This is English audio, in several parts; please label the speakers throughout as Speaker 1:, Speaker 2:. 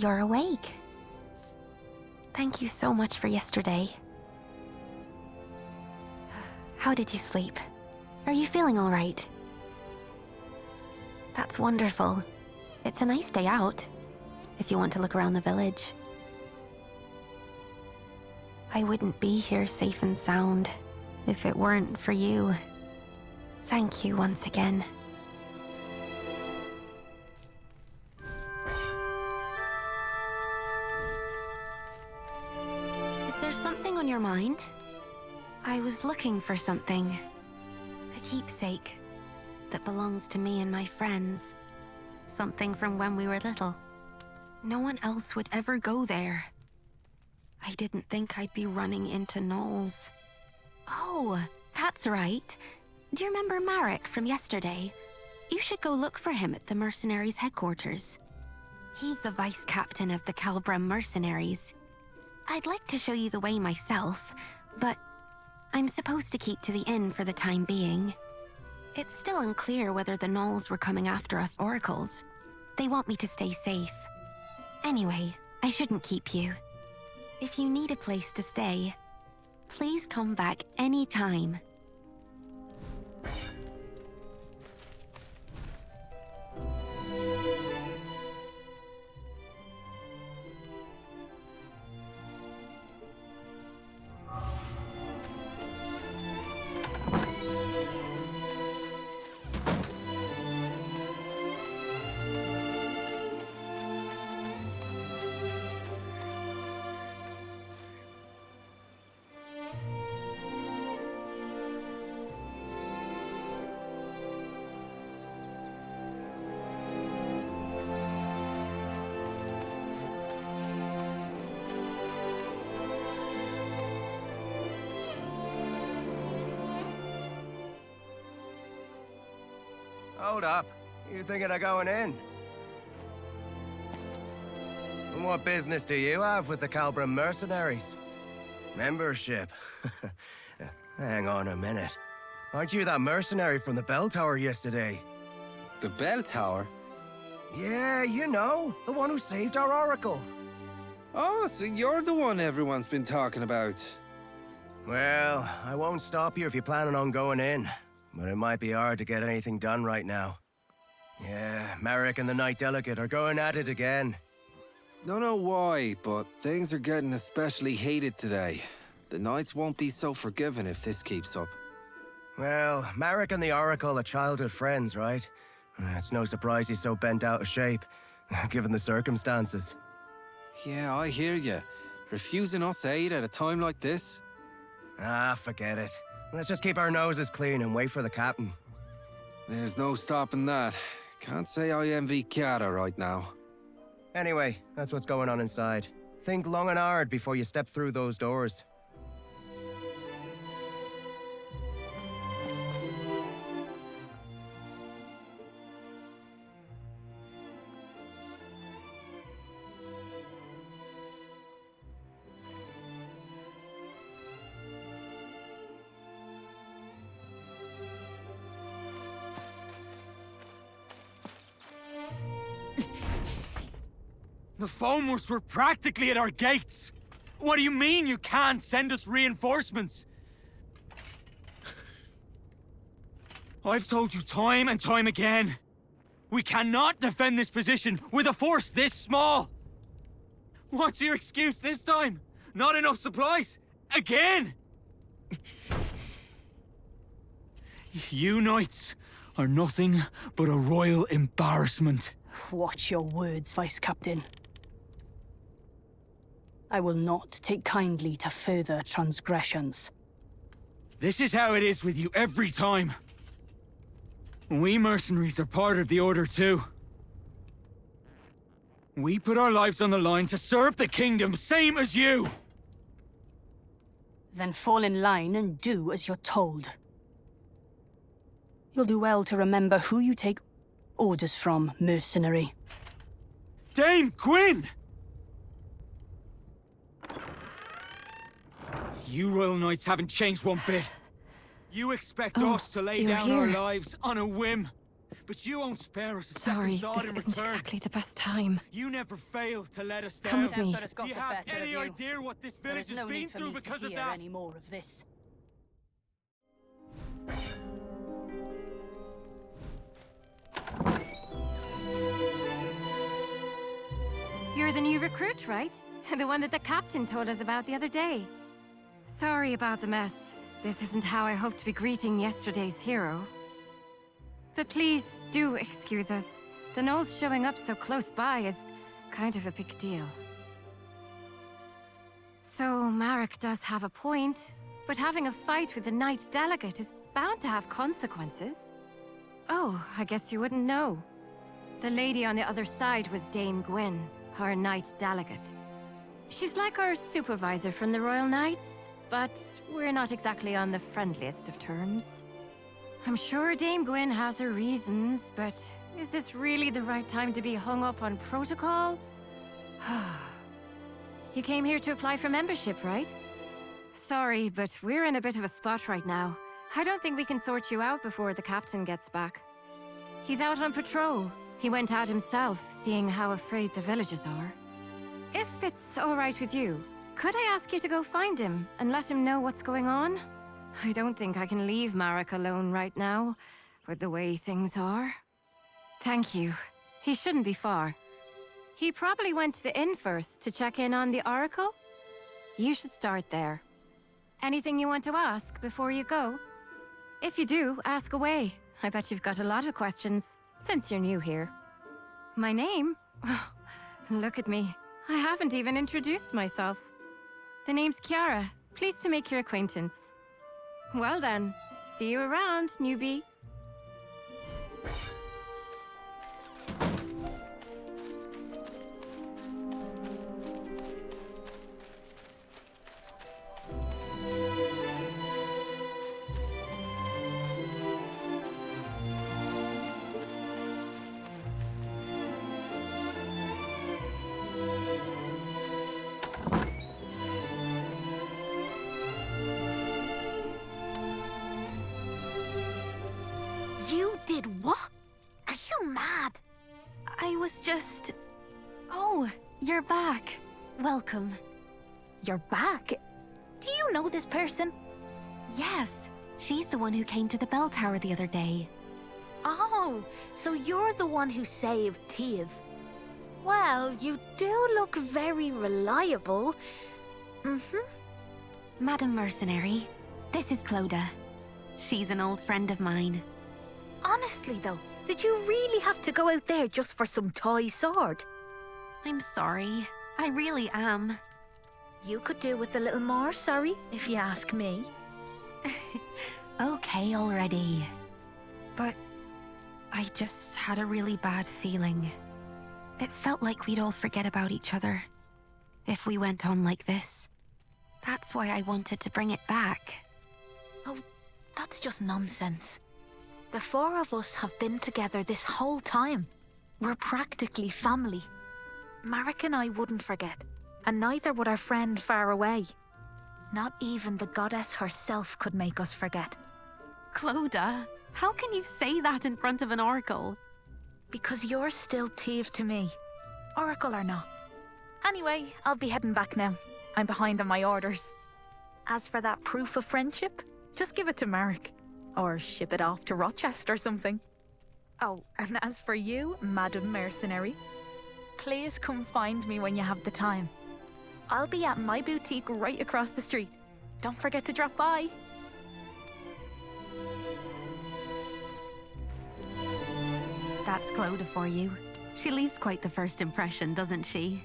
Speaker 1: you're awake. Thank you so much for yesterday. How did you sleep? Are you feeling all right? That's wonderful. It's a nice day out, if you want to look around the village. I wouldn't be here safe and sound if it weren't for you. Thank you once again. Is there something on your mind? I was looking for something. A keepsake that belongs to me and my friends. Something from when we were little. No one else would ever go there. I didn't think I'd be running into gnolls. Oh, that's right. Do you remember Marek from yesterday? You should go look for him at the mercenaries' headquarters. He's the vice captain of the Calbram mercenaries. I'd like to show you the way myself, but I'm supposed to keep to the inn for the time being. It's still unclear whether the gnolls were coming after us oracles. They want me to stay safe. Anyway, I shouldn't keep you. If you need a place to stay, please come back anytime.
Speaker 2: Hold up. You thinking of going in? And what business do you have with the Calbram mercenaries? Membership? Hang on a minute. Aren't you that mercenary from the bell tower yesterday?
Speaker 3: The bell tower?
Speaker 2: Yeah, you know. The one who saved our oracle.
Speaker 3: Oh, so you're the one everyone's been talking about.
Speaker 2: Well, I won't stop you if you're planning on going in. But it might be hard to get anything done right now. Yeah, Marek and the Knight Delegate are going at it again.
Speaker 3: Don't know why, but things are getting especially heated today. The Knights won't be so forgiving if this keeps up.
Speaker 2: Well, Marek and the Oracle are childhood friends, right? It's no surprise he's so bent out of shape, given the circumstances.
Speaker 3: Yeah, I hear you. Refusing us aid at a time like this?
Speaker 2: Ah, forget it. Let's just keep our noses clean and wait for the captain.
Speaker 3: There's no stopping that. Can't say I envy Chiara right now.
Speaker 2: Anyway, that's what's going on inside. Think long and hard before you step through those doors.
Speaker 4: The Foamers were practically at our gates! What do you mean you can't send us reinforcements? I've told you time and time again. We cannot defend this position with a force this small! What's your excuse this time? Not enough supplies? Again? You knights are nothing but a royal embarrassment.
Speaker 5: Watch your words, Vice Captain. I will not take kindly to further transgressions.
Speaker 4: This is how it is with you every time. We mercenaries are part of the Order too. We put our lives on the line to serve the kingdom, same as you!
Speaker 5: Then fall in line and do as you're told. You'll do well to remember who you take orders from, mercenary.
Speaker 4: Dame Gwyn! You Royal Knights haven't changed one bit. You expect us to lay
Speaker 1: you're
Speaker 4: down our
Speaker 1: here.
Speaker 4: lives on a whim. but you won't spare us a
Speaker 1: Sorry,
Speaker 4: second thought
Speaker 1: this
Speaker 4: in
Speaker 1: isn't
Speaker 4: return.
Speaker 1: exactly the best time.
Speaker 4: You never fail to let us down.
Speaker 1: Come with me.
Speaker 4: Do you have any idea what this
Speaker 5: There
Speaker 4: village
Speaker 5: is
Speaker 4: has
Speaker 5: no
Speaker 4: been
Speaker 5: need for
Speaker 4: through
Speaker 5: me
Speaker 4: because
Speaker 5: to
Speaker 4: of
Speaker 5: hear
Speaker 4: that?
Speaker 5: any more of this.
Speaker 1: You're the new recruit, right? The one that the captain told us about the other day. Sorry about the mess. This isn't how I hoped to be greeting yesterday's hero. But please do excuse us. The gnolls showing up so close by is kind of a big deal. So, Marek does have a point, but having a fight with the Knight Delegate is bound to have consequences. Oh, I guess you wouldn't know. The lady on the other side was Dame Gwyn, our Knight Delegate. She's like our supervisor from the Royal Knights, but we're not exactly on the friendliest of terms. I'm sure Dame Gwyn has her reasons, but is this really the right time to be hung up on protocol? You came here to apply for membership, right? Sorry, but we're in a bit of a spot right now. I don't think we can sort you out before the captain gets back. He's out on patrol. He went out himself, seeing how afraid the villagers are. If it's all right with you, could I ask you to go find him and let him know what's going on? I don't think I can leave Marek alone right now, with the way things are. Thank you. He shouldn't be far. He probably went to the inn first to check in on the Oracle. You should start there. Anything you want to ask before you go? If you do, ask away. I bet you've got a lot of questions, since you're new here. My name? Look at me. I haven't even introduced myself. The name's Kiara. Pleased to make your acquaintance. Well then, see you around, newbie.
Speaker 6: You did what? Are you mad?
Speaker 1: I was just... Oh, you're back. Welcome.
Speaker 6: You're back? Do you know this person?
Speaker 1: Yes, she's the one who came to the bell tower the other day.
Speaker 6: Oh, so you're the one who saved Tiv. Well, you do look very reliable.
Speaker 1: Madam Mercenary, this is Cloda. She's an old friend of mine.
Speaker 6: Honestly though, did you really have to go out there just for some toy sword?
Speaker 1: I'm sorry. I really am.
Speaker 6: You could do with a little more sorry, if you ask me.
Speaker 1: Okay already. But I just had a really bad feeling. It felt like we'd all forget about each other if we went on like this. That's why I wanted to bring it back.
Speaker 6: Oh, that's just nonsense. The four of us have been together this whole time. We're practically family. Marek and I wouldn't forget, and neither would our friend far away. Not even the goddess herself could make us forget.
Speaker 1: Cloda, how can you say that in front of an oracle?
Speaker 6: Because you're still Tiv to me, oracle or not. Anyway, I'll be heading back now. I'm behind on my orders. As for that proof of friendship, just give it to Marek. Or ship it off to Rochester or something. Oh, and as for you, Madam Mercenary, please come find me when you have the time. I'll be at my boutique right across the street. Don't forget to drop by.
Speaker 1: That's Cloda for you. She leaves quite the first impression, doesn't she?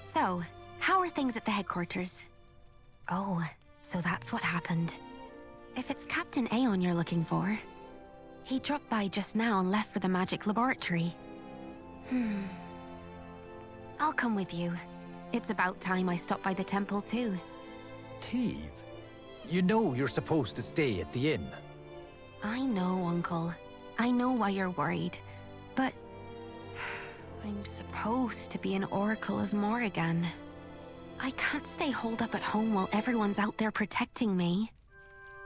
Speaker 1: So, how are things at the headquarters? Oh, so that's what happened. If it's Captain Aeon you're looking for, he dropped by just now and left for the magic laboratory. I'll come with you. It's about time I stopped by the temple too.
Speaker 7: Tiv, you know you're supposed to stay at the inn.
Speaker 1: I know, Uncle. I know why you're worried, but I'm supposed to be an Oracle of Morrigan. I can't stay holed up at home while everyone's out there protecting me.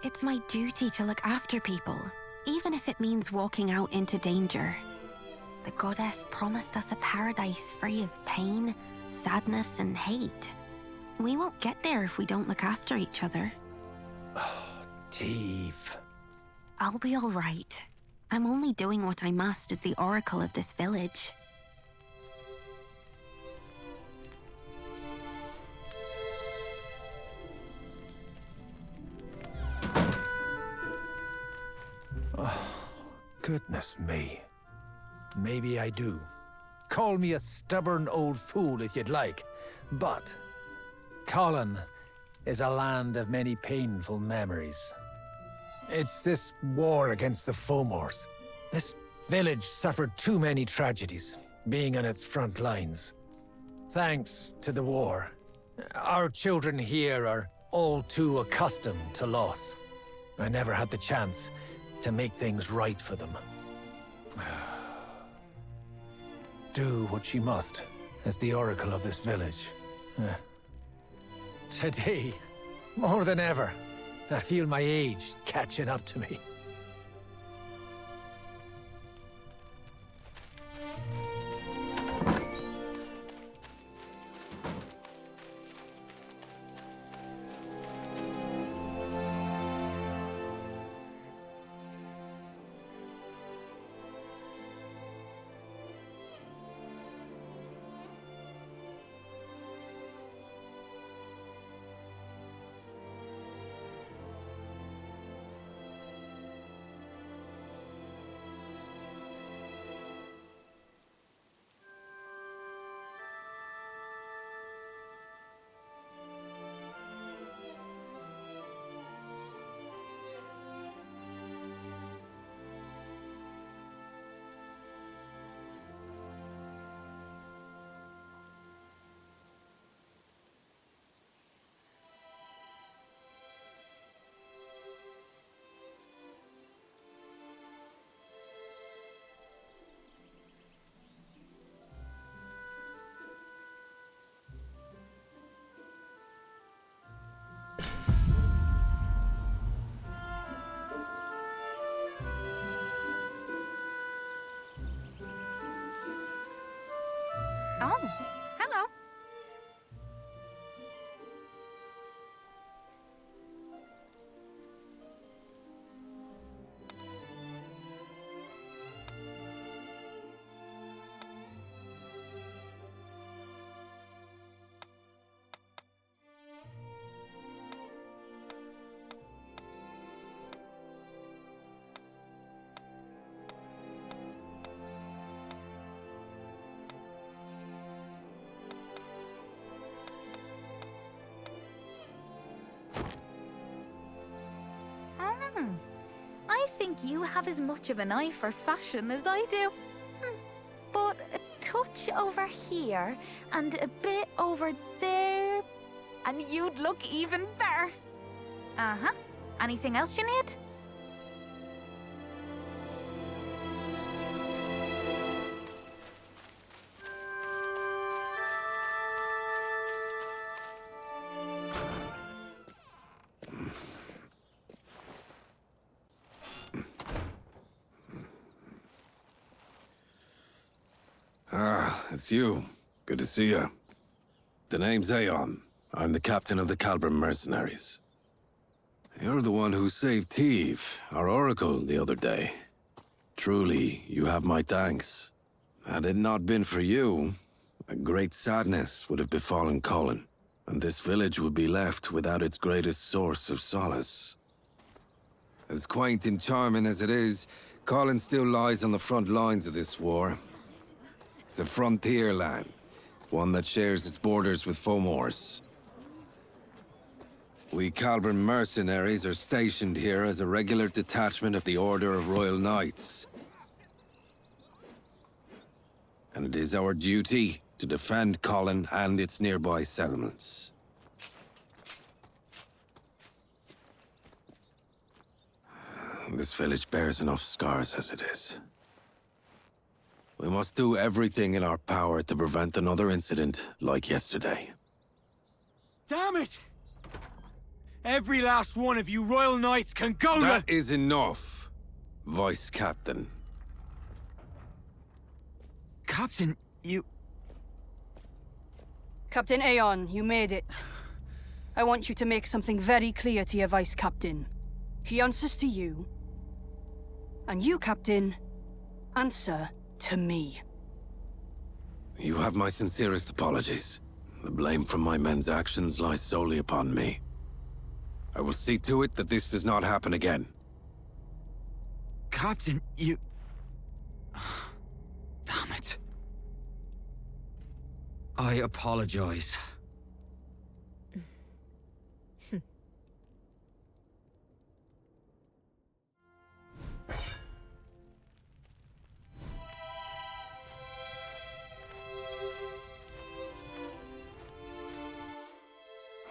Speaker 1: It's my duty to look after people, Even if it means walking out into danger. The goddess promised us a paradise free of pain, sadness, and hate. We won't get there if we don't look after each other.
Speaker 7: Thief.
Speaker 1: I'll be all right. I'm only doing what I must as the oracle of this village.
Speaker 7: Goodness me. Maybe I do. Call me a stubborn old fool if you'd like, but Colhen is a land of many painful memories. It's this war against the Fomors. This village suffered too many tragedies, being on its front lines. Thanks to the war, our children here are all too accustomed to loss. I never had the chance to make things right for them. Do what she must as the oracle of this village. Today, more than ever, I feel my age catching up to me.
Speaker 6: Oh, hello. I think you have as much of an eye for fashion as I do. But a touch over here and a bit over there, and you'd look even better. Uh-huh. Anything else you need?
Speaker 3: It's you. Good to see you. The name's Aeon. I'm the captain of the Calbra mercenaries. You're the one who saved Thief, our oracle, the other day. Truly, you have my thanks. Had it not been for you, a great sadness would have befallen Colhen, and this village would be left without its greatest source of solace. As quaint and charming as it is, Colhen still lies on the front lines of this war. It's a frontier land, one that shares its borders with Fomors. We Calbra mercenaries are stationed here as a regular detachment of the Order of Royal Knights. And it is our duty to defend Colhen and its nearby settlements. This village bears enough scars as it is. We must do everything in our power to prevent another incident like yesterday.
Speaker 4: Damn it! Every last one of you Royal Knights can go to—
Speaker 3: That is enough. Vice Captain.
Speaker 4: Captain, you...
Speaker 5: Captain Aeon, you made it. I want you to make something very clear to your Vice Captain. He answers to you. And you, Captain, answer to me.
Speaker 3: You have my sincerest apologies. The blame for my men's actions lies solely upon me. I will see to it that this does not happen again.
Speaker 4: Captain, you... Damn it. I apologize.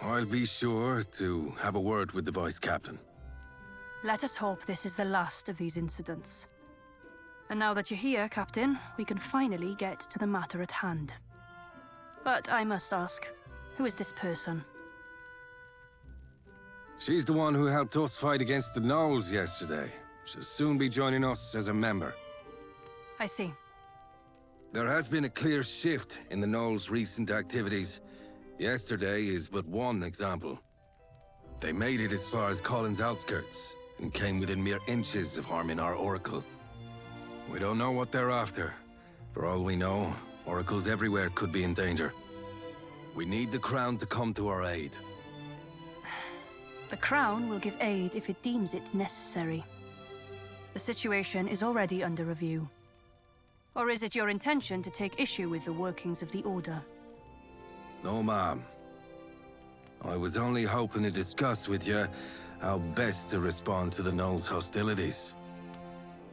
Speaker 3: I'll be sure to have a word with the Vice Captain.
Speaker 5: Let us hope this is the last of these incidents. And now that you're here, Captain, we can finally get to the matter at hand. But I must ask, who is this person?
Speaker 3: She's the one who helped us fight against the Gnolls yesterday. She'll soon be joining us as a member.
Speaker 5: I see.
Speaker 3: There has been a clear shift in the Gnolls' recent activities. Yesterday is but one example. They made it as far as Colhen's outskirts, and came within mere inches of harming our Oracle. We don't know what they're after. For all we know, Oracles everywhere could be in danger. We need the Crown to come to our aid.
Speaker 5: The Crown will give aid if it deems it necessary. The situation is already under review. Or is it your intention to take issue with the workings of the Order?
Speaker 3: No, ma'am. I was only hoping to discuss with you how best to respond to the Gnolls' hostilities.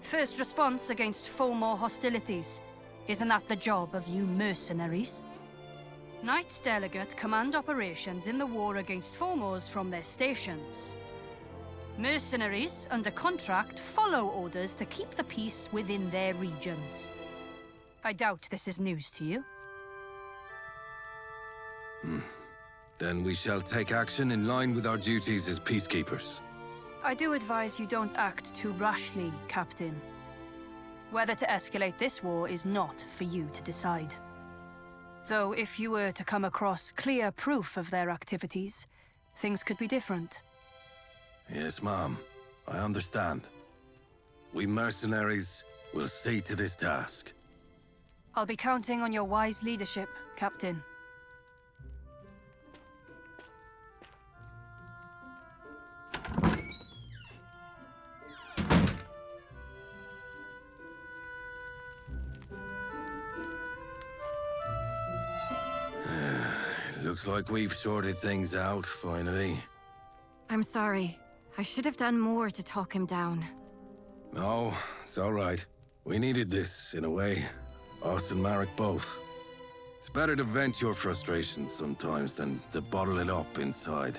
Speaker 5: First response against Fulmore hostilities. Isn't that the job of you mercenaries? Knights Delegate command operations in the war against Fulmores from their stations. Mercenaries, under contract, follow orders to keep the peace within their regions. I doubt this is news to you.
Speaker 3: Then we shall take action in line with our duties as peacekeepers.
Speaker 5: I do advise you don't act too rashly, Captain. Whether to escalate this war is not for you to decide. Though if you were to come across clear proof of their activities, things could be different.
Speaker 3: Yes, ma'am. I understand. We mercenaries will see to this task.
Speaker 5: I'll be counting on your wise leadership, Captain.
Speaker 3: Looks like we've sorted things out, finally.
Speaker 1: I'm sorry. I should have done more to talk him down.
Speaker 3: No, it's all right. We needed this, in a way. Us and Marek both. It's better to vent your frustrations sometimes than to bottle it up inside.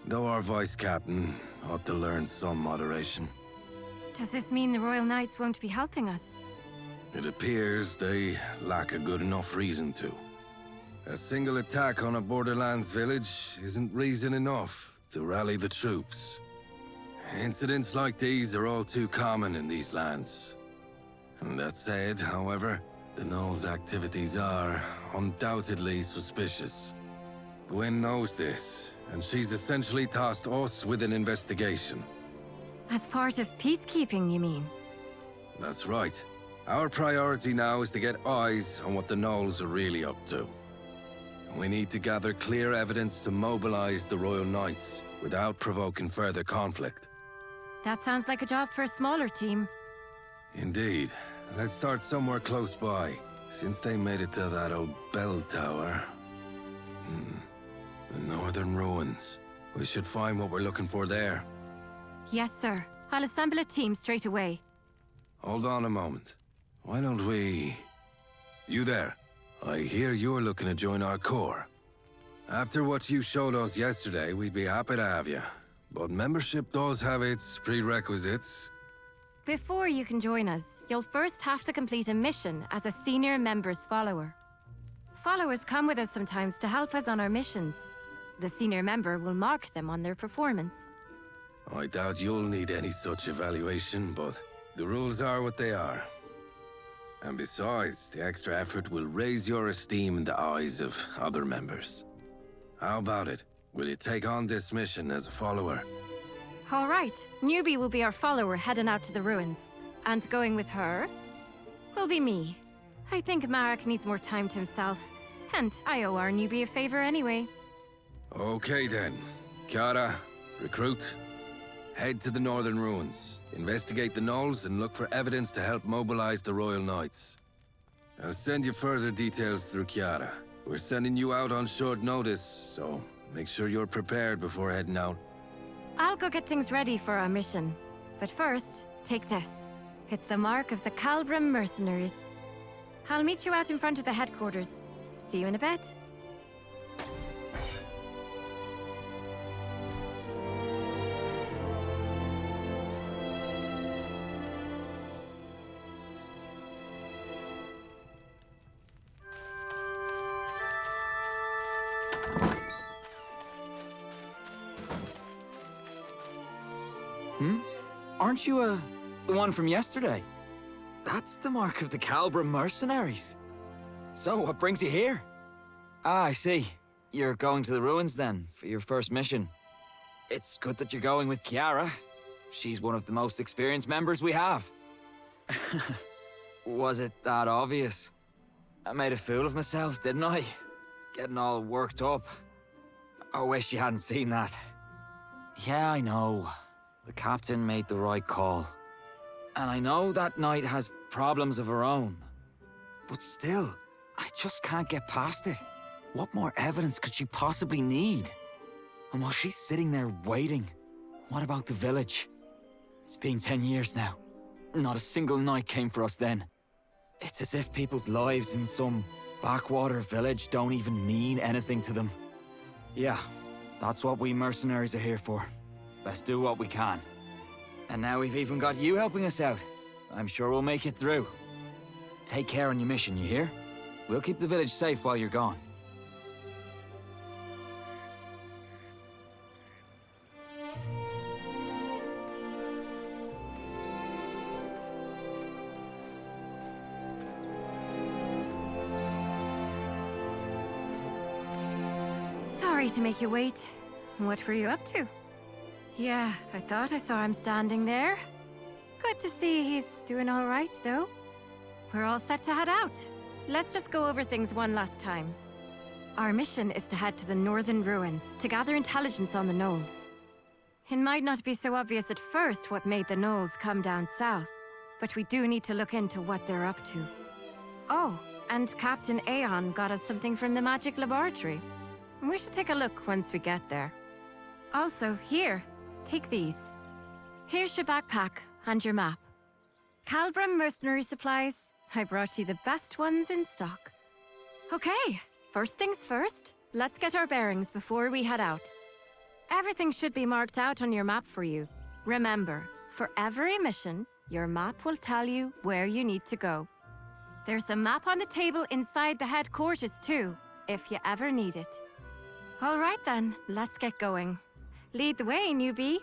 Speaker 3: Though our Vice Captain ought to learn some moderation.
Speaker 1: Does this mean the Royal Knights won't be helping us?
Speaker 3: It appears they lack a good enough reason to. A single attack on a Borderlands village isn't reason enough to rally the troops. Incidents like these are all too common in these lands. And that said, however, the Gnolls' activities are undoubtedly suspicious. Gwyn knows this, and she's essentially tasked us with an investigation.
Speaker 1: As part of peacekeeping, you mean?
Speaker 3: That's right. Our priority now is to get eyes on what the Gnolls are really up to. We need to gather clear evidence to mobilize the Royal Knights without provoking further conflict.
Speaker 1: That sounds like a job for a smaller team.
Speaker 3: Indeed. Let's start somewhere close by, since they made it to that old bell tower. The northern ruins. We should find what we're looking for there.
Speaker 1: Yes, sir. I'll assemble a team straight away.
Speaker 3: Hold on a moment. Why don't we... You there. I hear you're looking to join our corps. After what you showed us yesterday, we'd be happy to have you. But membership does have its prerequisites.
Speaker 1: Before you can join us, you'll first have to complete a mission as a senior member's follower. Followers come with us sometimes to help us on our missions. The senior member will mark them on their performance.
Speaker 3: I doubt you'll need any such evaluation, but The rules are what they are. And besides, the extra effort will raise your esteem in the eyes of other members. How about it? Will you take on this mission as a follower?
Speaker 1: All right. Newbie will be our follower heading out to the ruins. And going with her will be me. I think Marek needs more time to himself. And I owe our newbie a favor anyway.
Speaker 3: Okay then. Kiara, recruit. Head to the northern ruins. Investigate the knolls and look for evidence to help mobilize the Royal Knights. I'll send you further details through Kiara. We're sending you out on short notice, so make sure you're prepared before heading out.
Speaker 1: I'll go get things ready for our mission. But first, take this. It's the mark of the Kalbrim mercenaries. I'll meet you out in front of the headquarters. See you in a bit.
Speaker 4: Aren't you, the one from yesterday? That's the mark of the Kalbrim mercenaries. So, what brings you here? Ah, I see. You're going to the ruins then, for your first mission. It's good that you're going with Kiara. She's one of the most experienced members we have. Was it that obvious? I made a fool of myself, didn't I? Getting all worked up. I wish you hadn't seen that. Yeah, I know. The captain made the right call. And I know that knight has problems of her own. But still, I just can't get past it. What more evidence could she possibly need? And while she's sitting there waiting, what about the village? It's been 10 years now. Not a single knight came for us then. It's as if people's lives in some backwater village don't even mean anything to them. Yeah, that's what we mercenaries are here for. Best do what we can. And now we've even got you helping us out. I'm sure we'll make it through. Take care on your mission, you hear? We'll keep the village safe while you're gone.
Speaker 1: Sorry to make you wait. What were you up to? Yeah, I thought I saw him standing there. Good to see he's doing all right, though. We're all set to head out. Let's just go over things one last time. Our mission is to head to the northern ruins to gather intelligence on the gnolls. It might not be so obvious at first what made the gnolls come down south, but we do need to look into what they're up to. Oh, and Captain Aeon got us something from the magic laboratory. We should take a look once we get there. Also, here, take these. Here's your backpack and your map. Kalbrim mercenary supplies. I brought you the best ones in stock. Okay, first things first, let's get our bearings before we head out. Everything should be marked out on your map for you. Remember, for every mission, your map will tell you where you need to go. There's a map on the table inside the headquarters too, if you ever need it. All right then, let's get going. Lead the way, newbie.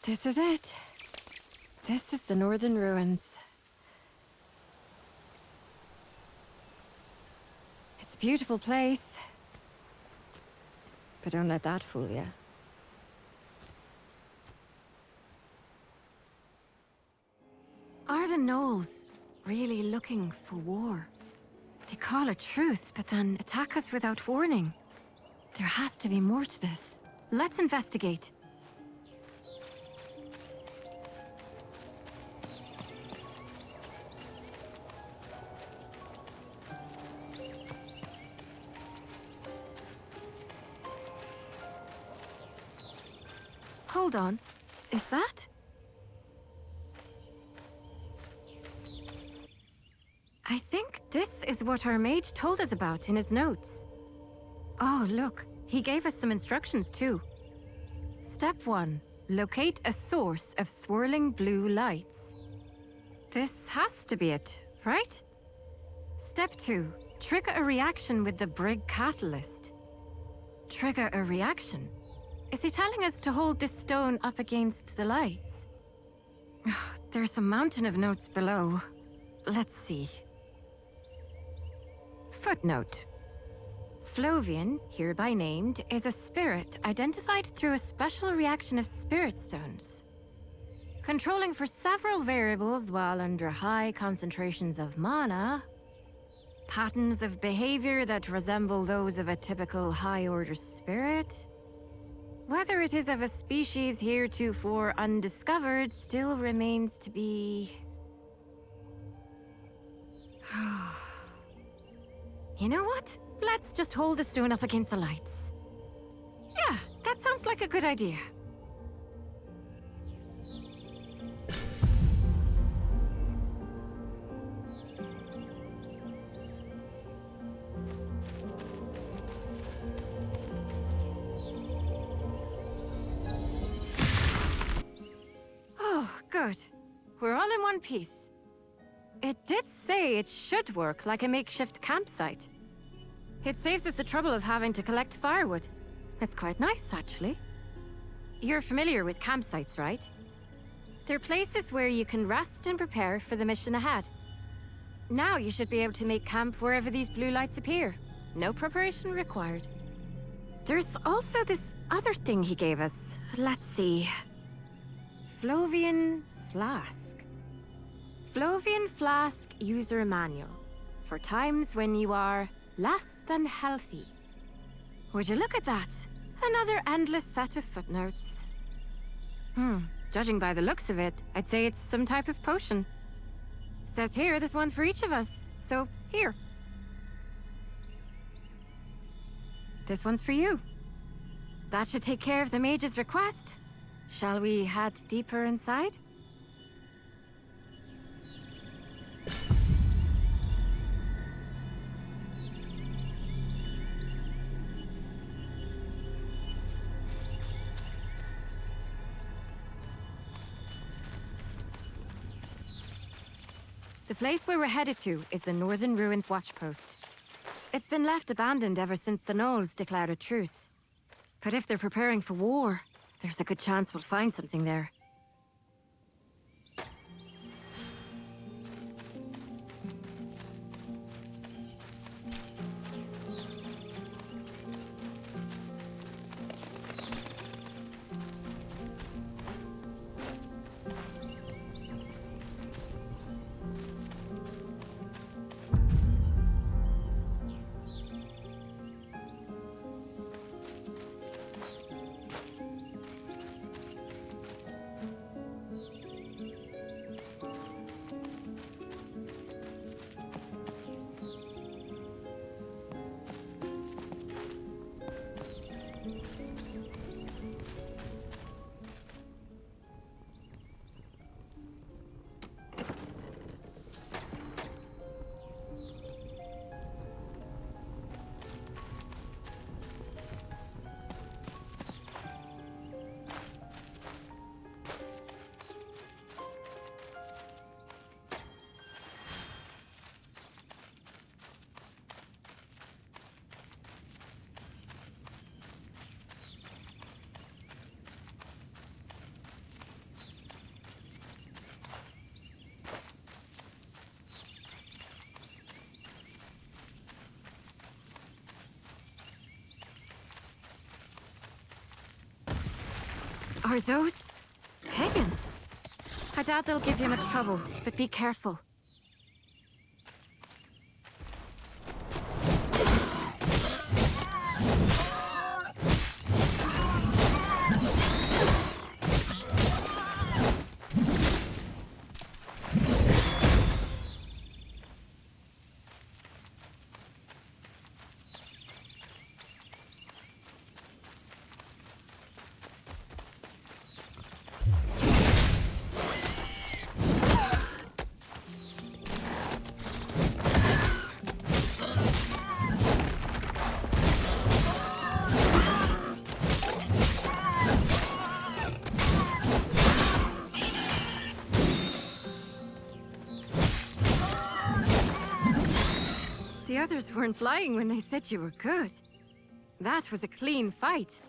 Speaker 1: This is it. This is the northern ruins. It's a beautiful place. But don't let that fool you. Are the gnolls really looking for war? They call a truce, but then attack us without warning. There has to be more to this. Let's investigate. Hold on. Is that? I think this is what our mage told us about in his notes. Oh, look. He gave us some instructions, too. Step 1. Locate a source of swirling blue lights. This has to be it, right? Step 2. Trigger a reaction with the Brig catalyst. Trigger a reaction? Is he telling us to hold this stone up against the lights? There's a mountain of notes below. Let's see. Footnote. Flovian, hereby named, is a spirit identified through a special reaction of spirit stones. Controlling for several variables while under high concentrations of mana. Patterns of behavior that resemble those of a typical high-order spirit. Whether it is of a species heretofore undiscovered still remains to be... You know what? Let's just hold the stone up against the lights. Yeah, that sounds like a good idea. Oh, good. We're all in one piece. It did say it should work like a makeshift campsite. It saves us the trouble of having to collect firewood. It's quite nice, actually. You're familiar with campsites, right? They're places where you can rest and prepare for the mission ahead. Now you should be able to make camp wherever these blue lights appear. No preparation required. There's also this other thing he gave us. Let's see. Flovian Flask. Flovian Flask User Manual. For times when you are less than healthy. Would you look at that? Another endless set of footnotes. Judging by the looks of it, I'd say it's some type of potion. Says here there's one for each of us, so here. This one's for you. That should take care of the mage's request. Shall we head deeper inside? The place we were headed to is the Northern Ruins Watchpost. It's been left abandoned ever since the Gnolls declared a truce. But if they're preparing for war, there's a good chance we'll find something there. Are those pagans? I doubt they'll give you much trouble, but be careful. The others weren't lying when they said you were good. That was a clean fight.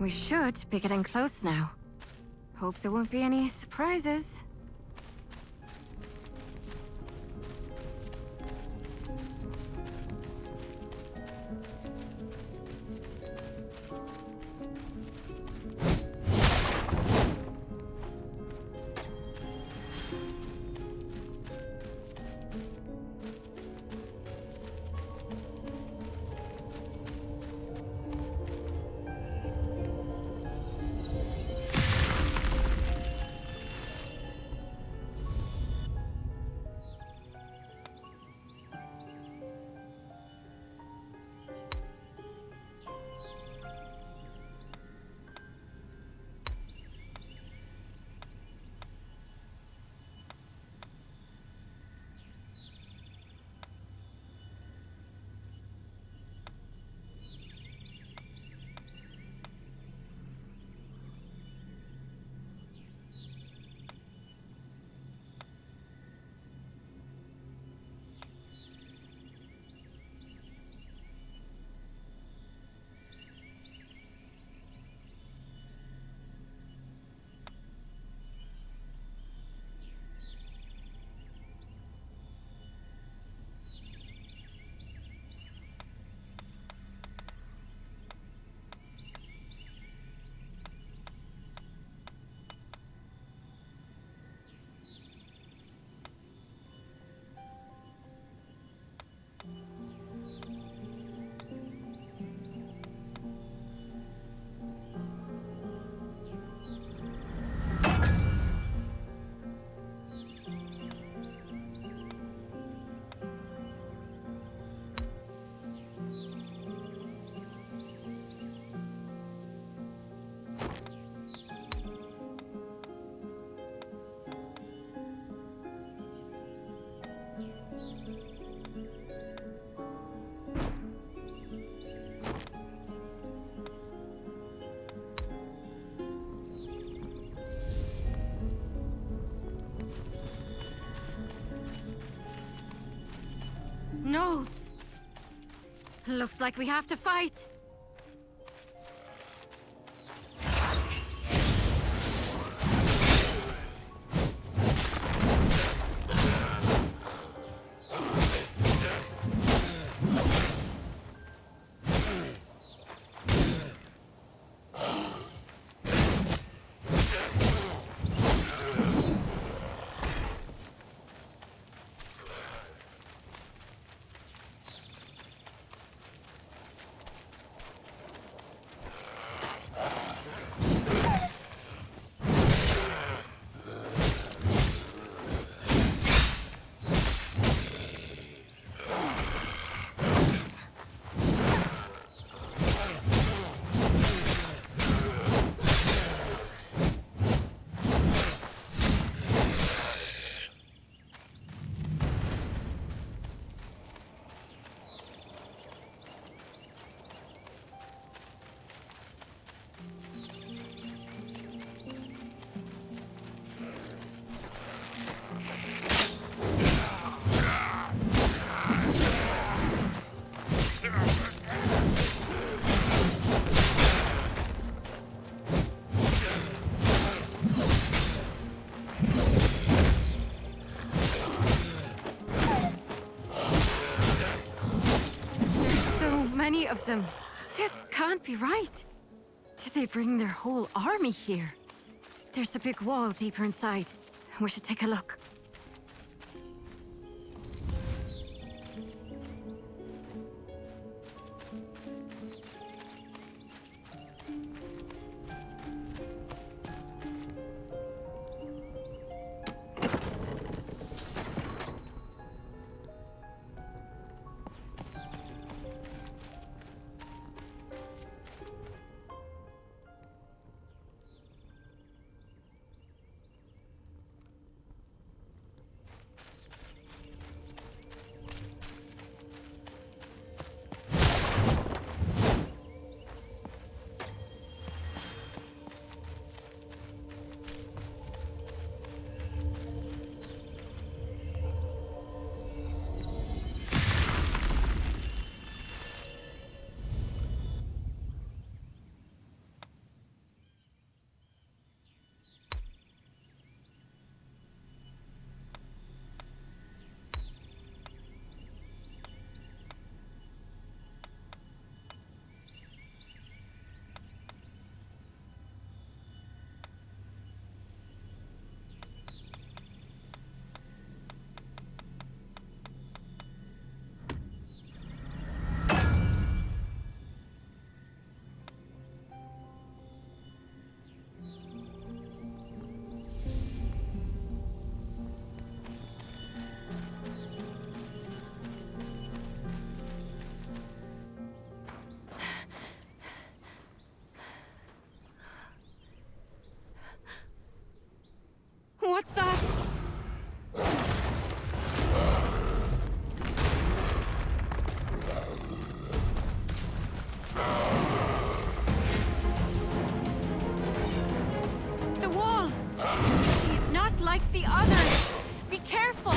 Speaker 1: We should be getting close now. Hope there won't be any surprises. Knowles! Looks like we have to fight. of them. This can't be right. Did they bring their whole army here? There's a big wall deeper inside. We should take a look. What's that? The wall! He's not like the others! Be careful!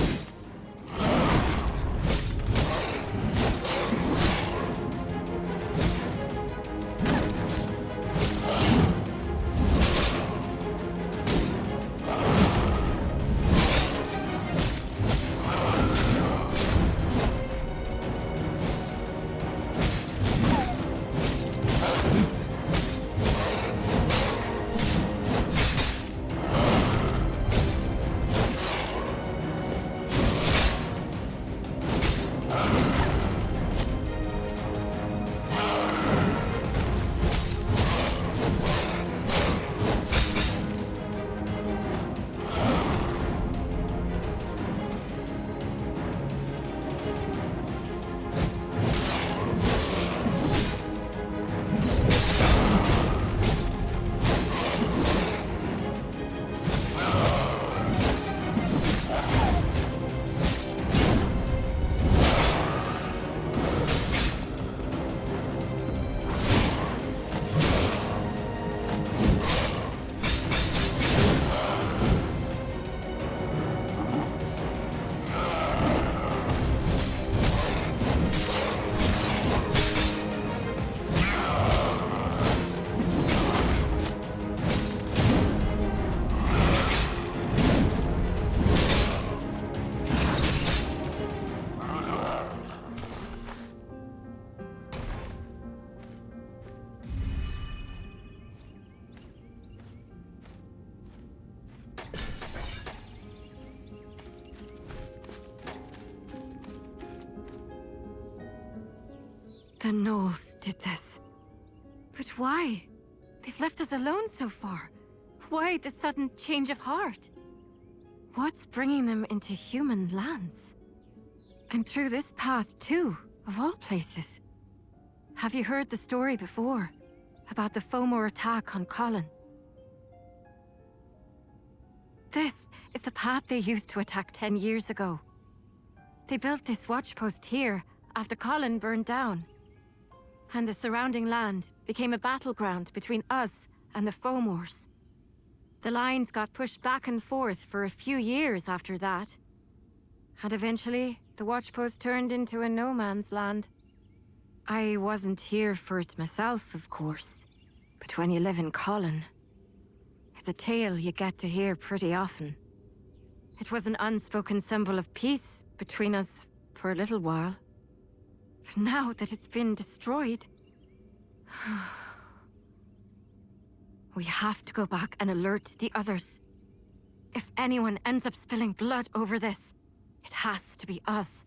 Speaker 1: The Gnolls did this. But why? They've left us alone so far. Why the sudden change of heart? What's bringing them into human lands? And through this path too, of all places. Have you heard the story before? About the Fomor attack on Colhen? This is the path they used to attack 10 years ago. They built this watchpost here after Colhen burned down. And the surrounding land became a battleground between us and the Fomors. The lines got pushed back and forth for a few years after that. And eventually, the watchpost turned into a no-man's land. I wasn't here for it myself, of course. But when you live in Colhen, it's a tale you get to hear pretty often. It was an unspoken symbol of peace between us for a little while. But now that it's been destroyed, We have to go back and alert the others. If anyone ends up spilling blood over this, it has to be us.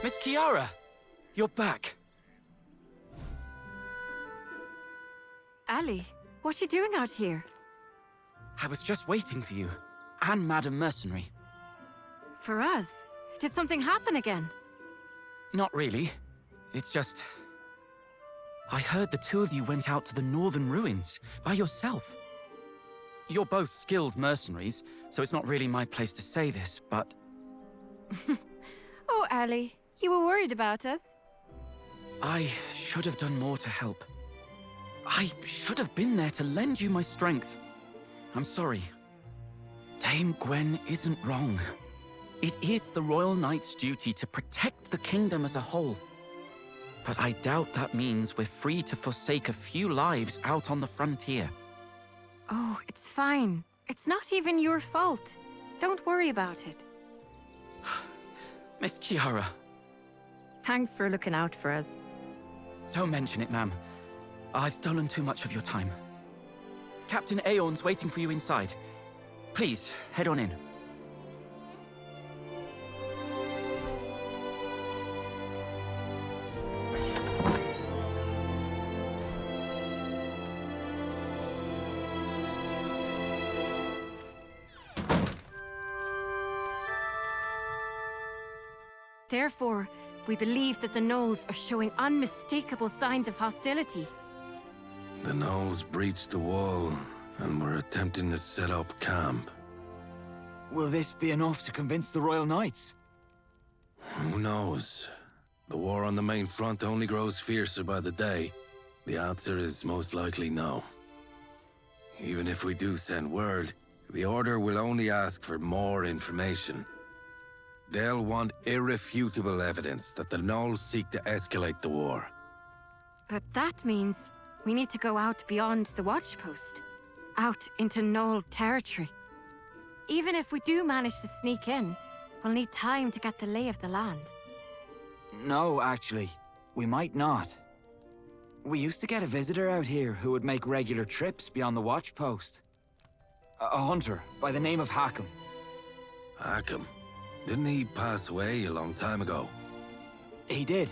Speaker 4: Miss Kiara, you're back.
Speaker 1: Ali, what's she doing out here?
Speaker 4: I was just waiting for you, and Madam Mercenary.
Speaker 1: For us? Did something happen again?
Speaker 4: Not really. It's just... I heard the two of you went out to the northern ruins, by yourself. You're both skilled mercenaries, so it's not really my place to say this, but...
Speaker 1: Oh, Ali, you were worried about us?
Speaker 4: I should have done more to help. I should have been there to lend you my strength. I'm sorry. Dame Gwen isn't wrong. It is the Royal Knight's duty to protect the kingdom as a whole. But I doubt that means we're free to forsake a few lives out on the frontier.
Speaker 1: Oh, it's fine. It's not even your fault. Don't worry about it.
Speaker 4: Miss Kiara.
Speaker 1: Thanks for looking out for us.
Speaker 4: Don't mention it, ma'am. I've stolen too much of your time. Captain Aeon's waiting for you inside. Please, head on in.
Speaker 1: Therefore, we believe that the Gnolls are showing unmistakable signs of hostility.
Speaker 3: The Gnolls breached the wall and were attempting to set up camp.
Speaker 4: Will this be enough to convince the Royal Knights?
Speaker 3: Who knows? The war on the main front only grows fiercer by the day. The answer is most likely no. Even if we do send word, the Order will only ask for more information. They'll want irrefutable evidence that the Gnolls seek to escalate the war.
Speaker 1: But that means we need to go out beyond the watchpost, out into Gnoll territory. Even if we do manage to sneak in, we'll need time to get the lay of the land.
Speaker 8: No, actually. We might not. We used to get a visitor out here who would make regular trips beyond the watchpost. A hunter by the name of Hakam.
Speaker 3: Hakam? Didn't he pass away a long time ago?
Speaker 8: He did,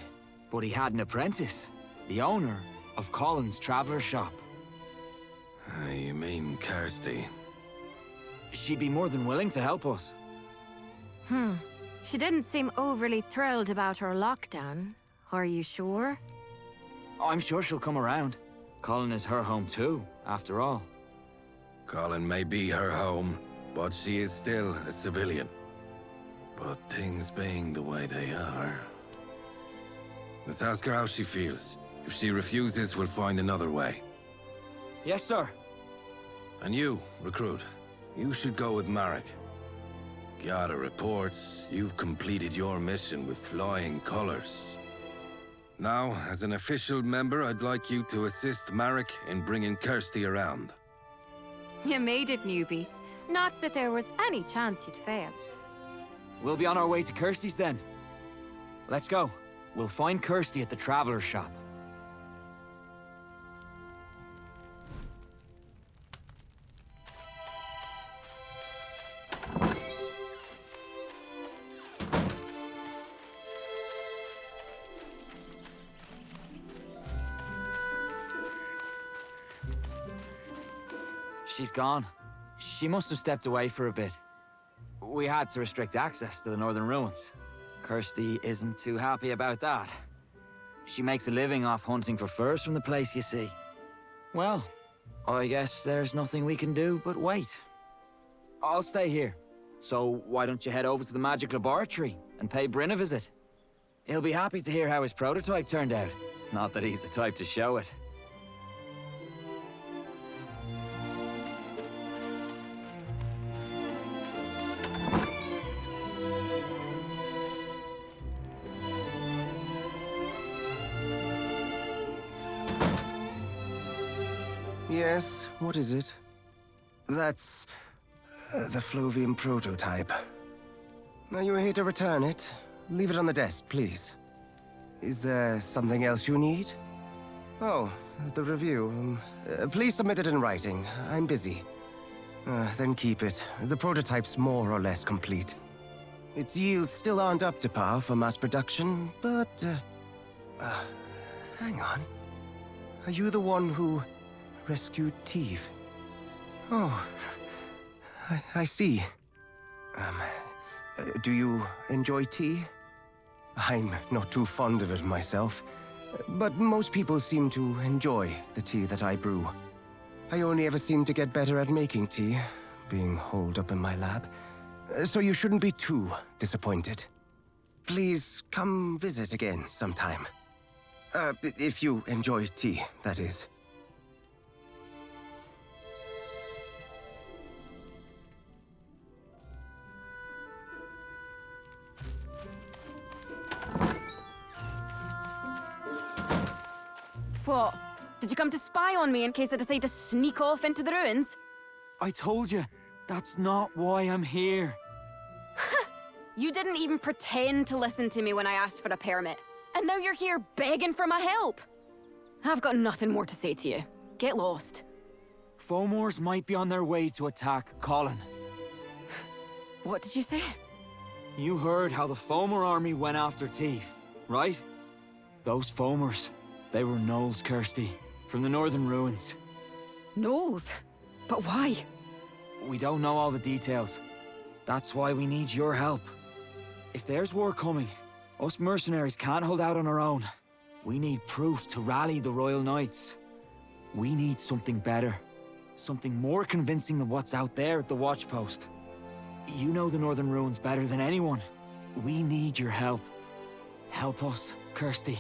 Speaker 8: but he had an apprentice, the owner of Colhen's Traveler Shop.
Speaker 3: You mean Kirsty?
Speaker 8: She'd be more than willing to help us.
Speaker 1: She didn't seem overly thrilled about her lockdown. Are you sure?
Speaker 8: I'm sure she'll come around. Colhen is her home too, after all.
Speaker 3: Colhen may be her home, but she is still a civilian. But things being the way they are... Let's ask her how she feels. If she refuses, we'll find another way.
Speaker 8: Yes, sir.
Speaker 3: And you, recruit, you should go with Marek. Gyada reports you've completed your mission with flying colors. Now, as an official member, I'd like you to assist Marek in bringing Kirsty around.
Speaker 1: You made it, newbie. Not that there was any chance you'd fail.
Speaker 8: We'll be on our way to Kirsty's then. Let's go. We'll find Kirsty at the Traveler Shop. She's gone. She must have stepped away for a bit. We had to restrict access to the northern ruins. Kirsty isn't too happy about that. She makes a living off hunting for furs from the place, you see. Well, I guess there's nothing we can do but wait. I'll stay here. So why don't you head over to the magic laboratory and pay Bryn a visit? He'll be happy to hear how his prototype turned out. Not that he's the type to show it.
Speaker 2: Yes, what is it? That's the Flovian prototype. Are you here to return it? Leave it on the desk, please. Is there something else you need? Oh, the review. Please submit it in writing. I'm busy. Then keep it. The prototype's more or less complete. Its yields still aren't up to par for mass production, but... hang on. Are you the one who rescued Teeve? Oh, I see. Do you enjoy tea? I'm not too fond of it myself, but most people seem to enjoy the tea that I brew. I only ever seem to get better at making tea, being holed up in my lab, so you shouldn't be too disappointed. Please come visit again sometime. If you enjoy tea, that is.
Speaker 9: What? Did you come to spy on me in case I decide to sneak off into the ruins?
Speaker 4: I told you, that's not why I'm here.
Speaker 9: You didn't even pretend to listen to me when I asked for a permit. And now you're here begging for my help. I've got nothing more to say to you. Get lost.
Speaker 4: Fomors might be on their way to attack Colhen.
Speaker 9: What did you say?
Speaker 4: You heard how the Fomor army went after Teeve, right? Those Fomors, they were gnolls, Kirsty, from the northern ruins.
Speaker 9: Gnolls? But why?
Speaker 4: We don't know all the details. That's why we need your help. If there's war coming, us mercenaries can't hold out on our own. We need proof to rally the Royal Knights. We need something better. Something more convincing than what's out there at the watchpost. You know the northern ruins better than anyone. We need your help. Help us, Kirsty.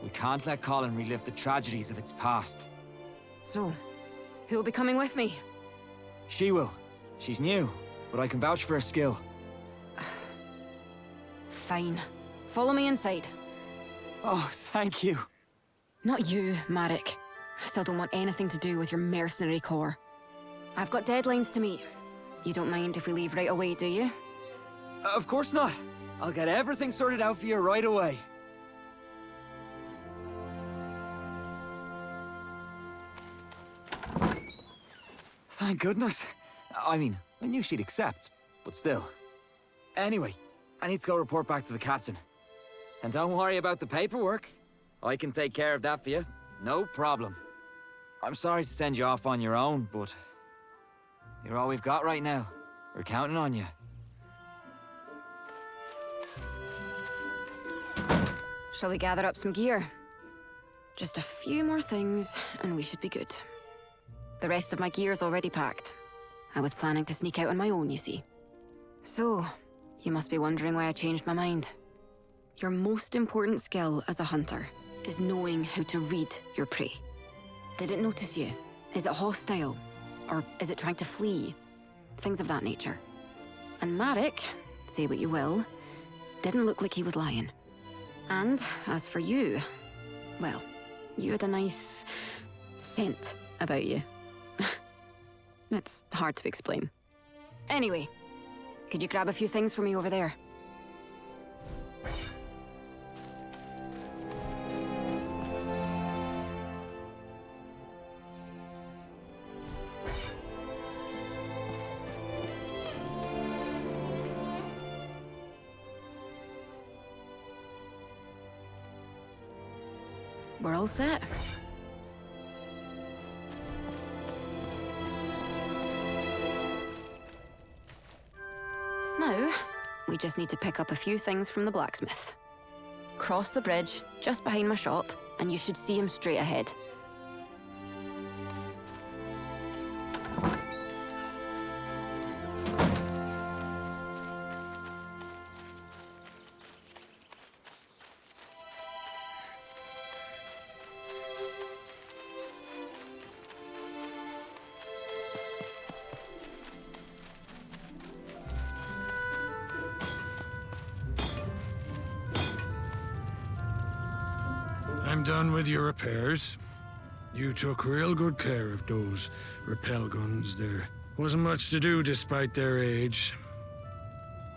Speaker 4: We can't let Colhen relive the tragedies of its past.
Speaker 9: So, who'll be coming with me?
Speaker 4: She will. She's new, but I can vouch for her skill.
Speaker 9: Fine. Follow me inside.
Speaker 4: Oh, thank you.
Speaker 9: Not you, Marek. I still don't want anything to do with your mercenary corps. I've got deadlines to meet. You don't mind if we leave right away, do you?
Speaker 4: Of course not. I'll get everything sorted out for you right away. Thank goodness. I mean, I knew she'd accept, but still. Anyway, I need to go report back to the captain. And don't worry about the paperwork. I can take care of that for you. No problem. I'm sorry to send you off on your own, but you're all we've got right now. We're counting on you.
Speaker 9: Shall we gather up some gear? Just a few more things, and we should be good. The rest of my gear's already packed. I was planning to sneak out on my own, you see. So, you must be wondering why I changed my mind. Your most important skill as a hunter is knowing how to read your prey. Did it notice you? Is it hostile? Or is it trying to flee? Things of that nature. And Marek, say what you will, didn't look like he was lying. And as for you, well, you had a nice scent about you. It's hard to explain. Anyway, could you grab a few things for me over there? We're all set. Now, we just need to pick up a few things from the blacksmith. Cross the bridge, just behind my shop, and you should see him straight ahead.
Speaker 10: I'm done with your repairs. You took real good care of those repel guns there. Wasn't much to do despite their age.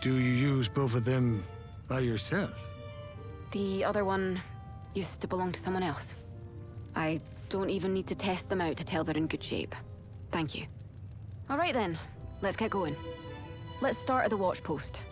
Speaker 10: Do you use both of them by yourself?
Speaker 9: The other one used to belong to someone else. I don't even need to test them out to tell they're in good shape. Thank you. All right then, let's get going. Let's start at the watch post.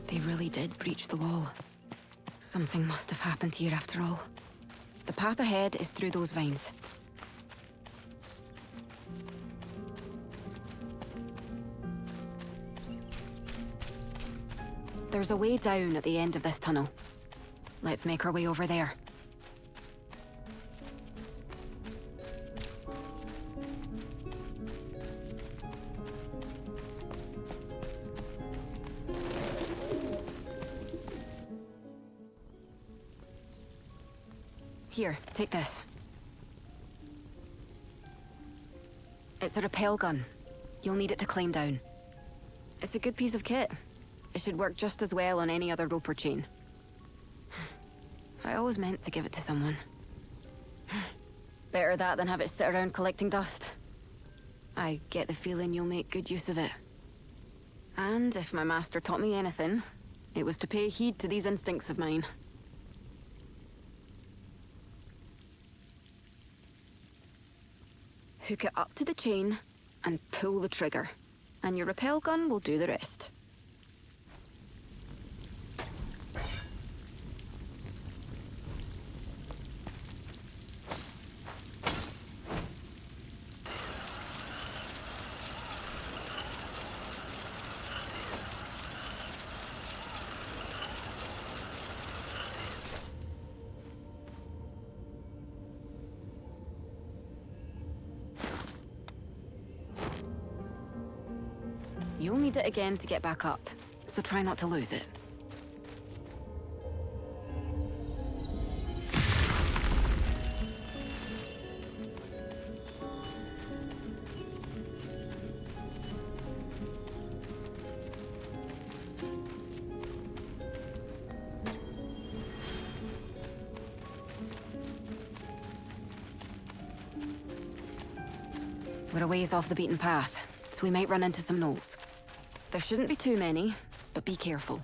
Speaker 9: They really did breach the wall. Something must have happened here after all. The path ahead is through those vines. There's a way down at the end of this tunnel. Let's make our way over there. Here, take this. It's a rappel gun. You'll need it to climb down. It's a good piece of kit. It should work just as well on any other rope or chain. I always meant to give it to someone. Better that than have it sit around collecting dust. I get the feeling you'll make good use of it. And if my master taught me anything, it was to pay heed to these instincts of mine. Hook it up to the chain and pull the trigger, and your rappel gun will do the rest. You'll need it again to get back up, so try not to lose it. We're a ways off the beaten path, so we might run into some gnolls. There shouldn't be too many, but be careful.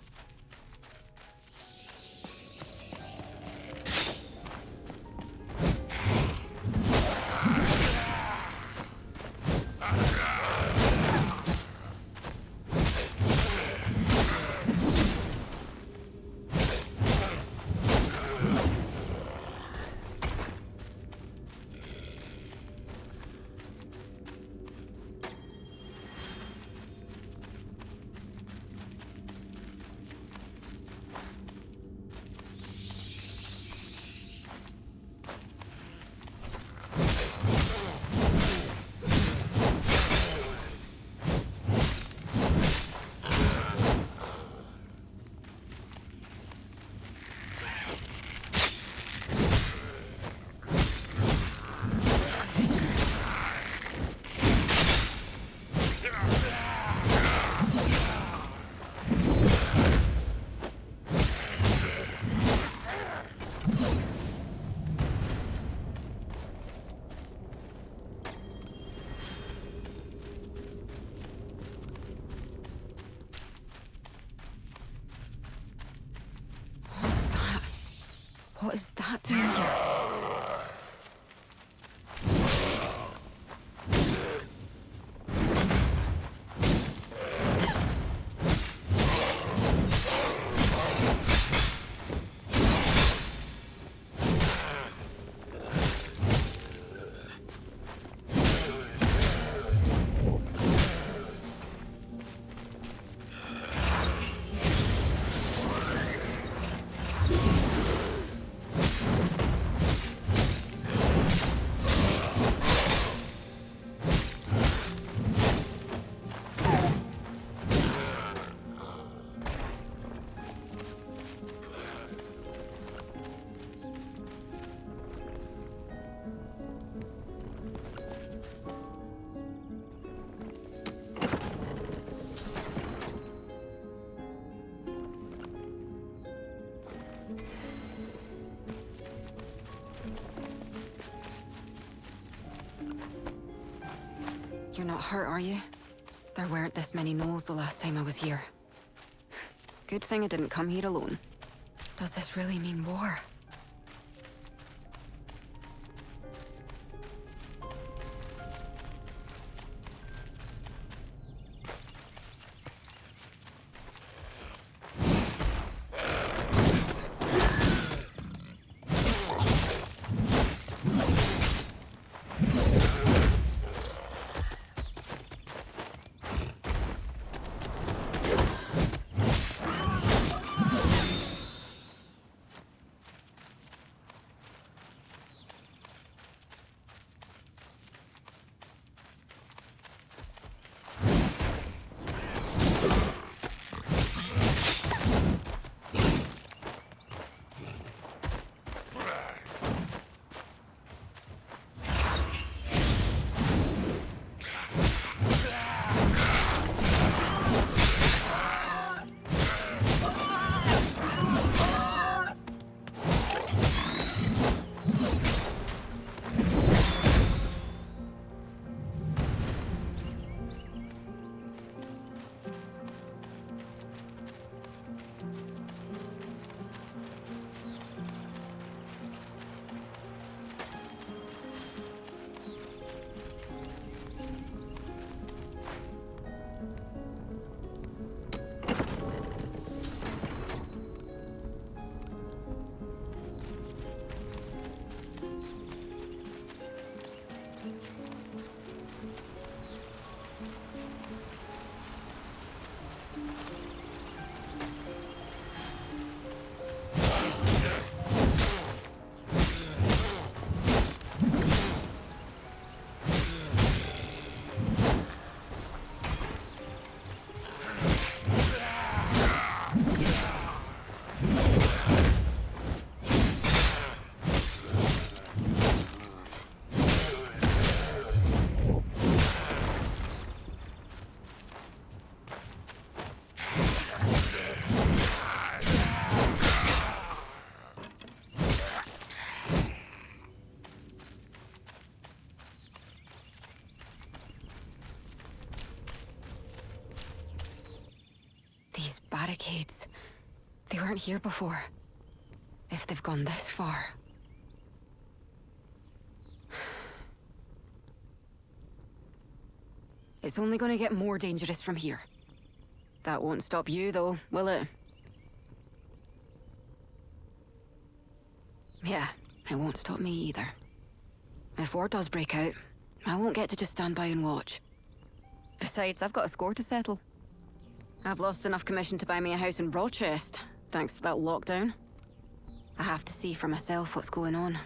Speaker 9: What is that doing here? You're not hurt, are you? There weren't this many gnolls the last time I was here. Good thing I didn't come here alone. Does this really mean war? Barricades. They weren't here before. If they've gone this far. It's only gonna get more dangerous from here. That won't stop you, though, will it? Yeah, it won't stop me either. If war does break out, I won't get to just stand by and watch. Besides, I've got a score to settle. I've lost enough commission to buy me a house in Rochester, thanks to that lockdown. I have to see for myself what's going on.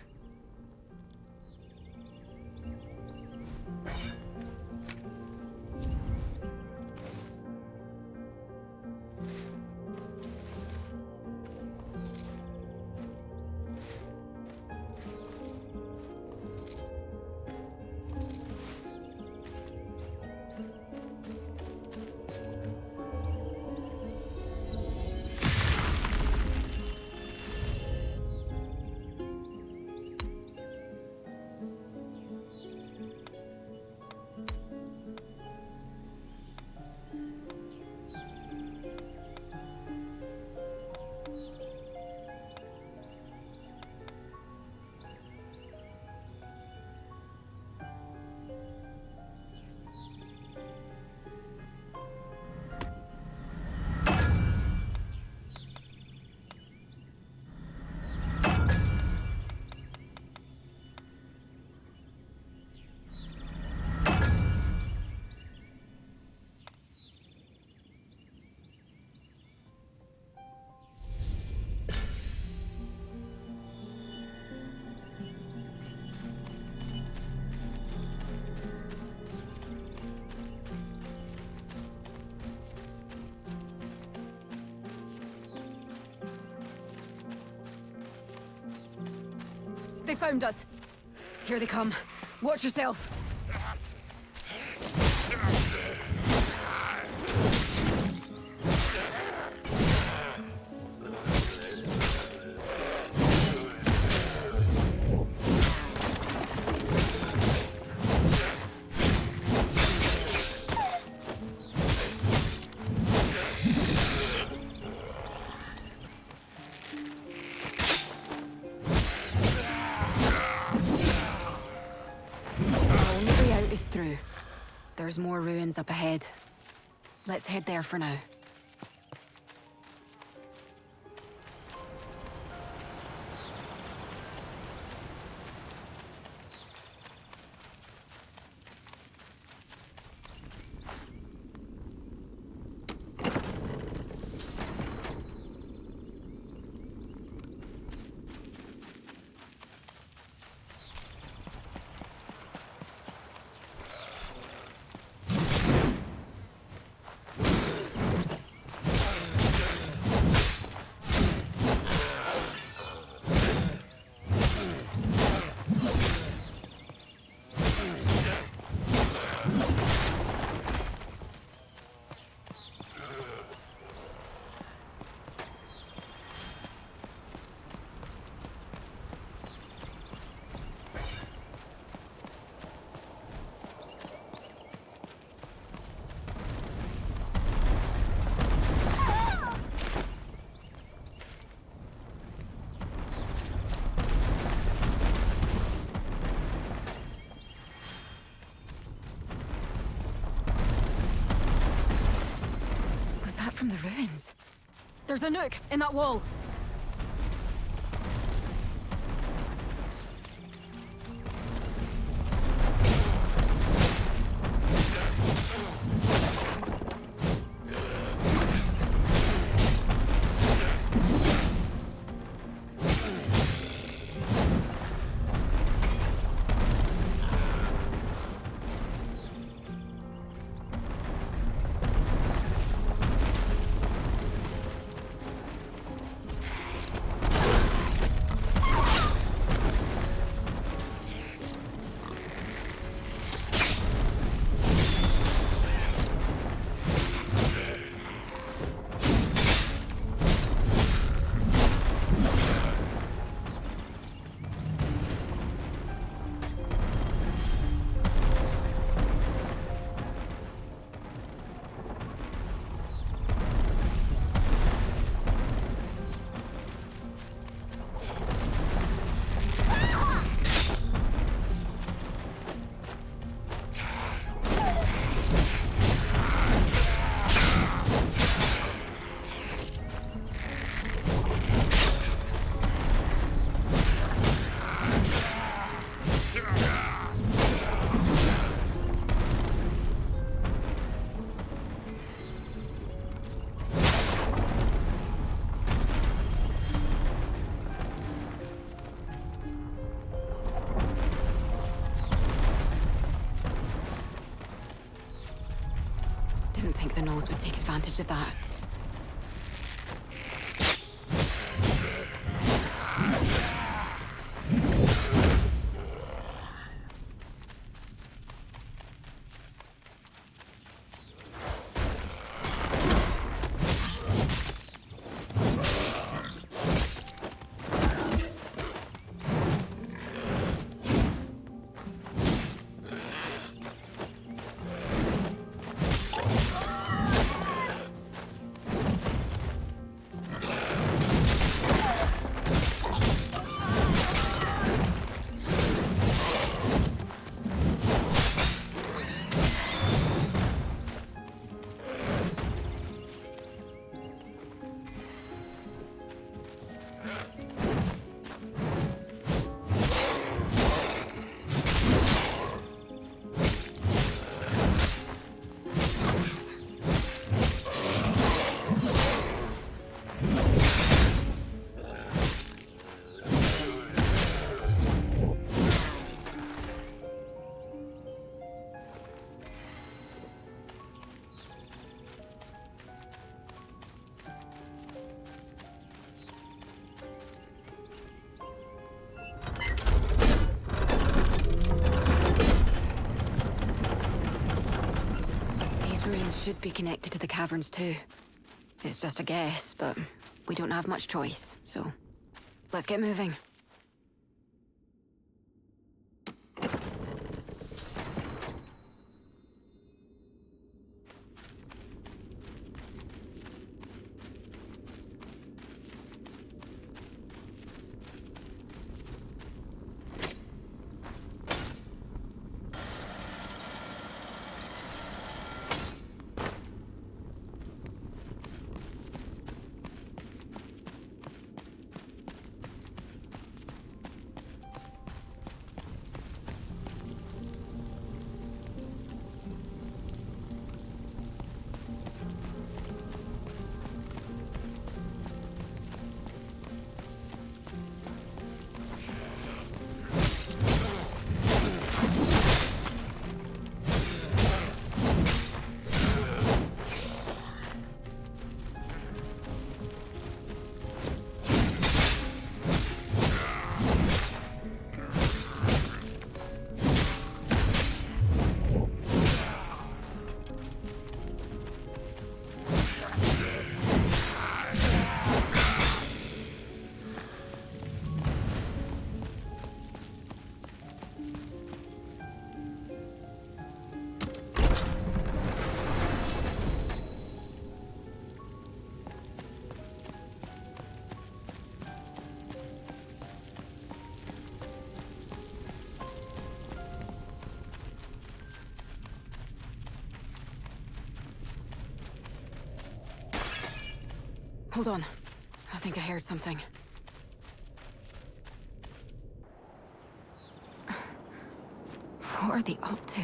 Speaker 9: They found us. Here they come. Watch yourself. route is through. There's more ruins up ahead. Let's head there for now. From the ruins. There's a nook in that wall. Didn't think the Gnolls would take advantage of that. Should be connected to the caverns too. It's just a guess, but we don't have much choice, so let's get moving. Hold on. I think I heard something. What are they up to?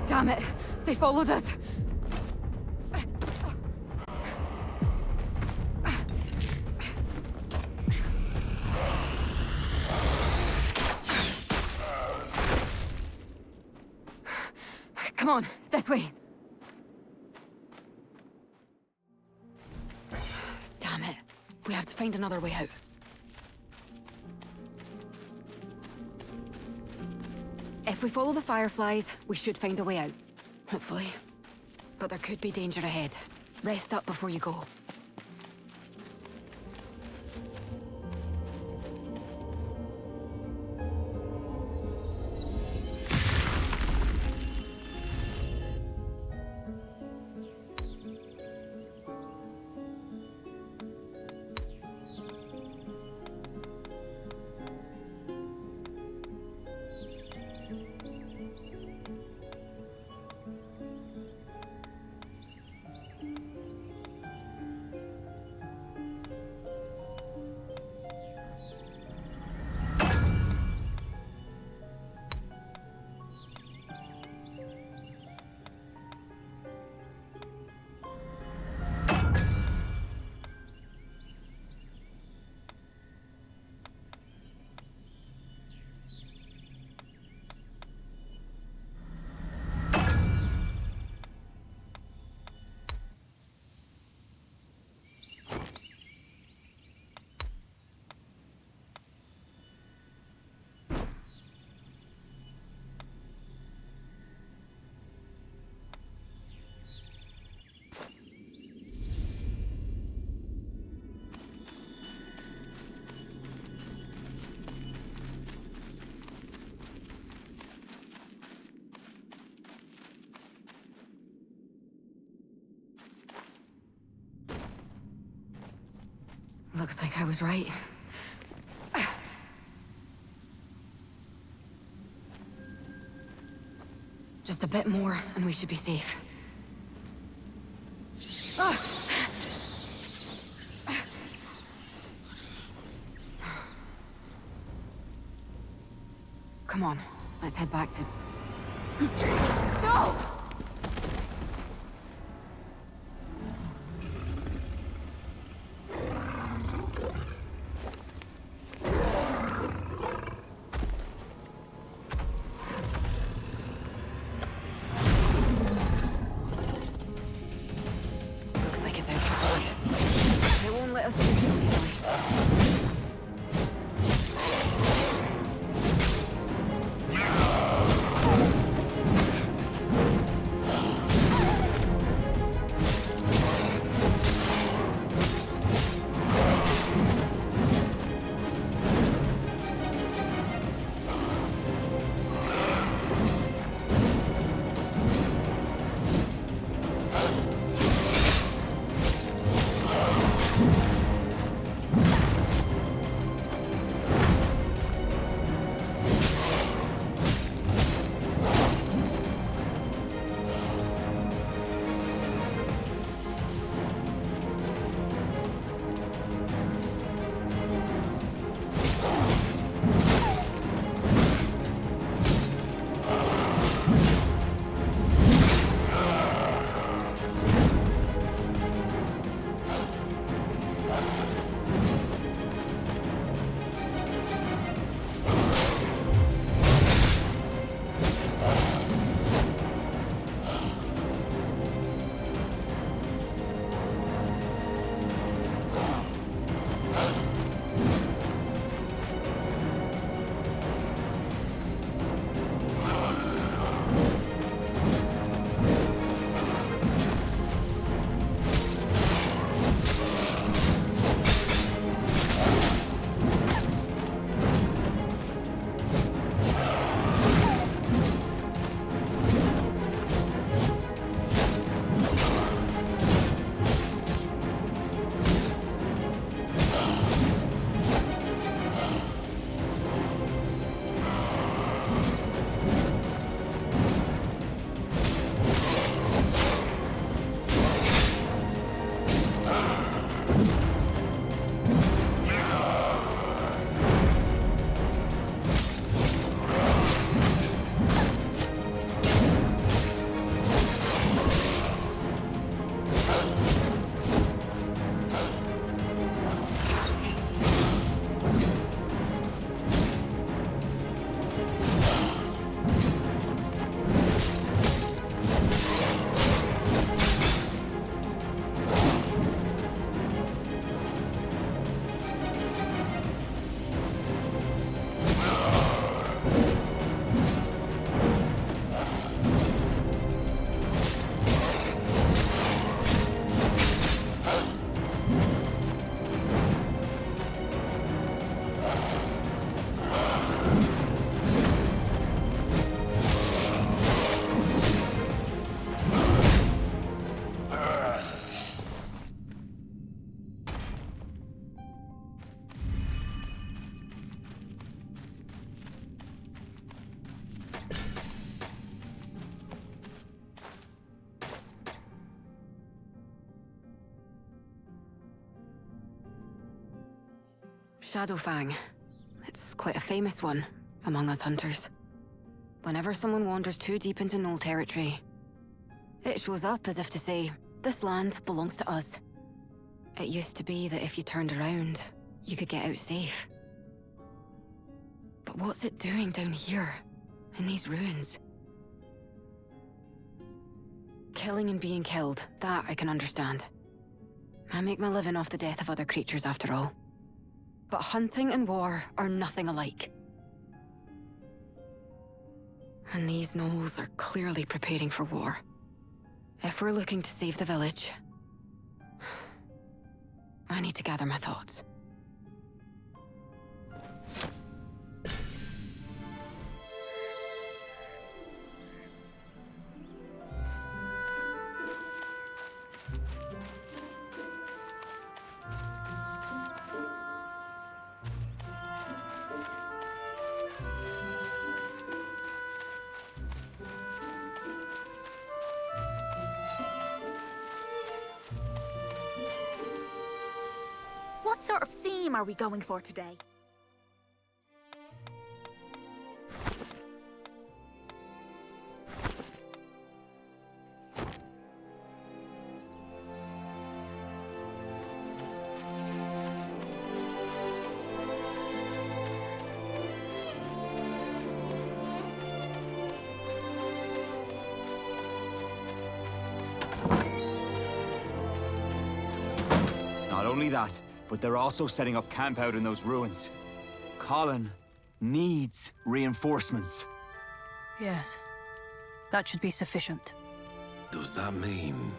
Speaker 9: Damn it! They followed us! Come on, this way! Damn it. We have to find another way out. If we follow the fireflies, we should find a way out. Hopefully. But there could be danger ahead. Rest up before you go. Looks like I was right. Just a bit more, and we should be safe. Come on, let's head back to... No! Shadowfang. It's quite a famous one among us hunters. Whenever someone wanders too deep into Knoll territory, it shows up as if to say, this land belongs to us. It used to be that if you turned around, you could get out safe. But what's it doing down here, in these ruins? Killing and being killed, that I can understand. I make my living off the death of other creatures after all. But hunting and war are nothing alike. And these gnolls are clearly preparing for war. If we're looking to save the village, I need to gather my thoughts.
Speaker 6: What sort of theme are we going for today?
Speaker 8: Not only that, but they're also setting up camp out in those ruins. Colhen needs reinforcements.
Speaker 5: Yes. That should be sufficient.
Speaker 3: Does that mean...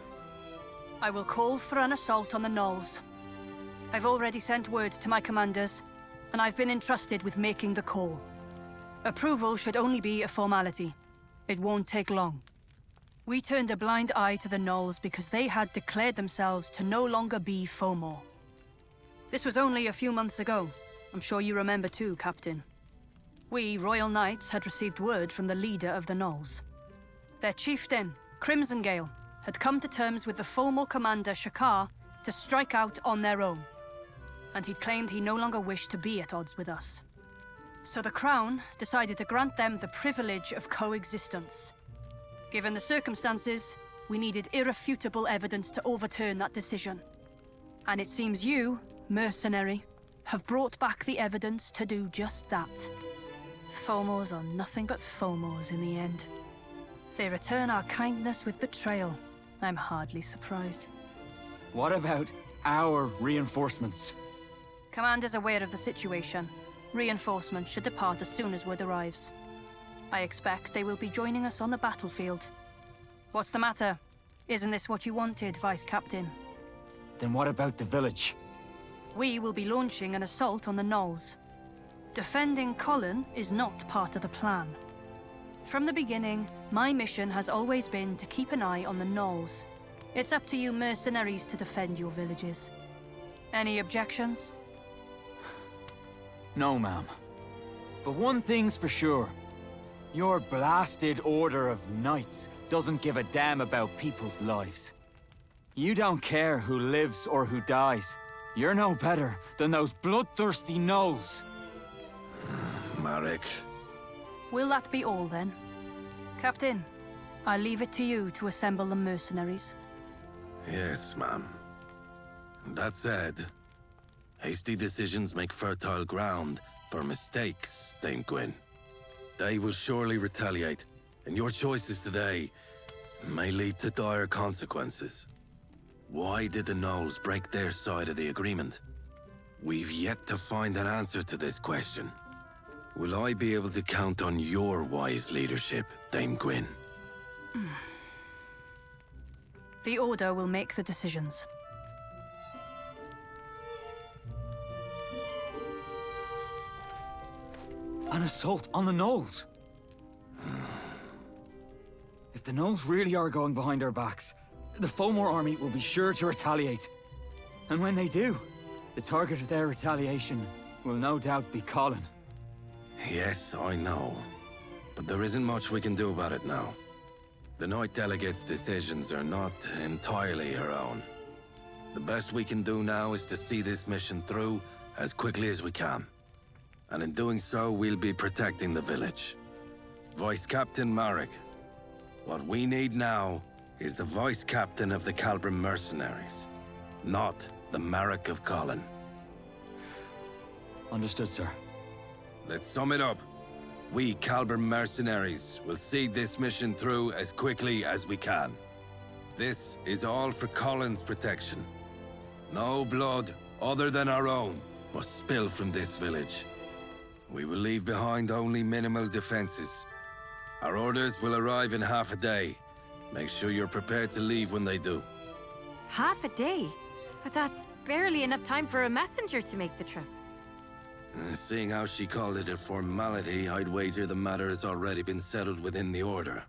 Speaker 5: I will call for an assault on the Gnolls. I've already sent word to my commanders, and I've been entrusted with making the call. Approval should only be a formality. It won't take long. We turned a blind eye to the Gnolls because they had declared themselves to no longer be Fomor. This was only a few months ago. I'm sure you remember too, Captain. We, Royal Knights, had received word from the leader of the Gnolls. Their chieftain, Crimsongale, had come to terms with the Fomor commander, Shakar, to strike out on their own. And he'd claimed he no longer wished to be at odds with us. So the Crown decided to grant them the privilege of coexistence. Given the circumstances, we needed irrefutable evidence to overturn that decision. And it seems you, mercenary, have brought back the evidence to do just that. Fomors are nothing but Fomors in the end. They return our kindness with betrayal. I'm hardly surprised.
Speaker 8: What about our reinforcements?
Speaker 5: Commander's aware of the situation. Reinforcements should depart as soon as word arrives. I expect they will be joining us on the battlefield. What's the matter? Isn't this what you wanted, Vice Captain?
Speaker 8: Then what about the village?
Speaker 5: We will be launching an assault on the Gnolls. Defending Colhen is not part of the plan. From the beginning, my mission has always been to keep an eye on the Gnolls. It's up to you mercenaries to defend your villages. Any objections?
Speaker 8: No, ma'am. But one thing's for sure. Your blasted order of knights doesn't give a damn about people's lives. You don't care who lives or who dies. You're no better than those bloodthirsty gnolls.
Speaker 3: Marek.
Speaker 5: Will that be all, then? Captain, I leave it to you to assemble the mercenaries.
Speaker 3: Yes, ma'am. That said, hasty decisions make fertile ground for mistakes, Dame Gwyn. They will surely retaliate, and your choices today may lead to dire consequences. Why did the Gnolls break their side of the agreement? We've yet to find an answer to this question. Will I be able to count on your wise leadership, Dame Gwyn?
Speaker 5: The Order will make the decisions.
Speaker 8: An assault on the gnolls? If the gnolls really are going behind our backs, the Fomor army will be sure to retaliate. And when they do, the target of their retaliation will no doubt be Colhen.
Speaker 3: Yes, I know. But there isn't much we can do about it now. The Knight Delegate's decisions are not entirely her own. The best we can do now is to see this mission through as quickly as we can. And in doing so, we'll be protecting the village. Vice Captain Marek. What we need now is the Vice Captain of the Calbrim Mercenaries, not the Marek of Colhen.
Speaker 8: Understood, sir.
Speaker 3: Let's sum it up. We Calbrim Mercenaries will see this mission through as quickly as we can. This is all for Colhen's protection. No blood other than our own must spill from this village. We will leave behind only minimal defenses. Our orders will arrive in half a day. Make sure you're prepared to leave when they do.
Speaker 11: Half a day? But that's barely enough time for a messenger to make the trip.
Speaker 3: Seeing how she called it a formality, I'd wager the matter has already been settled within the Order.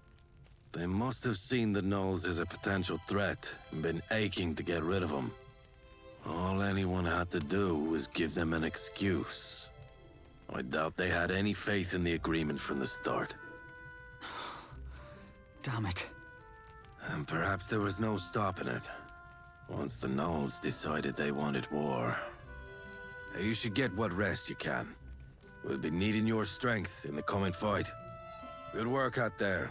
Speaker 3: They must have seen the Gnolls as a potential threat and been aching to get rid of them. All anyone had to do was give them an excuse. I doubt they had any faith in the agreement from the start.
Speaker 8: Damn it.
Speaker 3: And perhaps there was no stopping it. Once the Gnolls decided they wanted war. You should get what rest you can. We'll be needing your strength in the coming fight. Good work out there.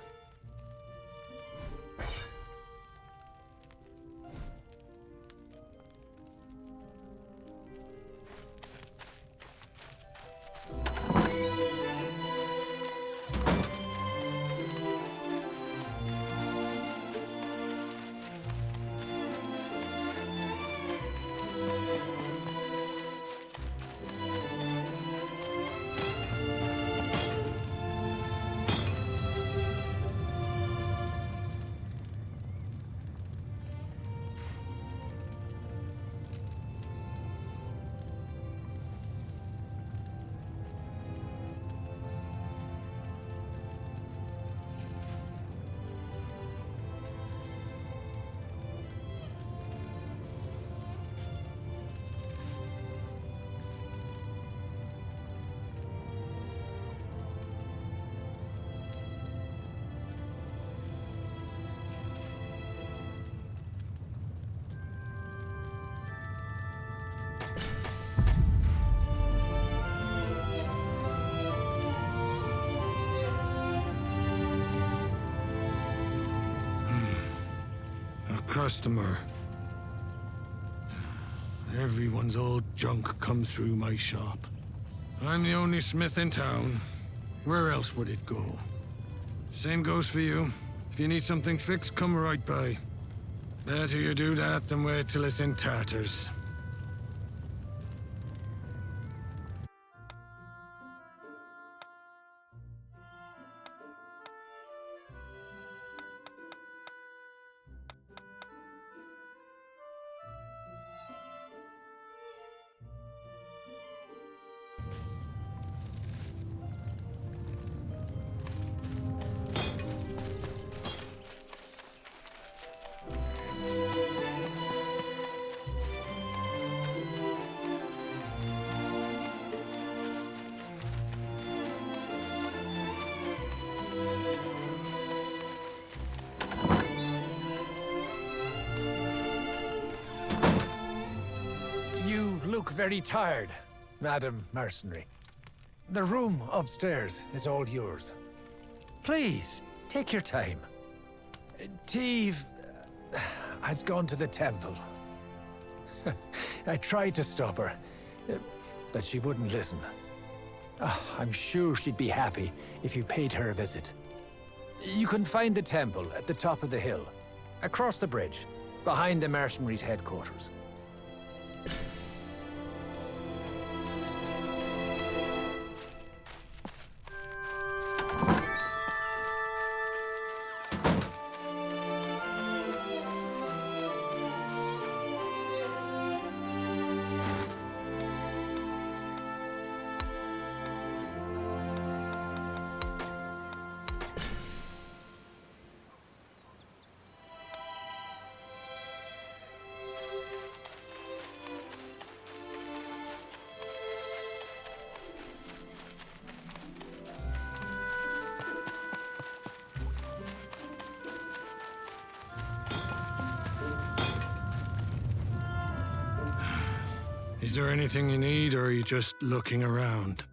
Speaker 10: Customer. Everyone's old junk comes through my shop. I'm the only smith in town. Where else would it go? Same goes for you. If you need something fixed, come right by. Better you do that than wait till it's in tatters.
Speaker 7: Look very tired, Madam Mercenary. The room upstairs is all yours. Please, take your time. Teve has gone to the temple. I tried to stop her, but she wouldn't listen. I'm sure she'd be happy if you paid her a visit. You can find the temple at the top of the hill, across the bridge, behind the mercenaries' headquarters.
Speaker 10: Is there anything you need, or are you just looking around?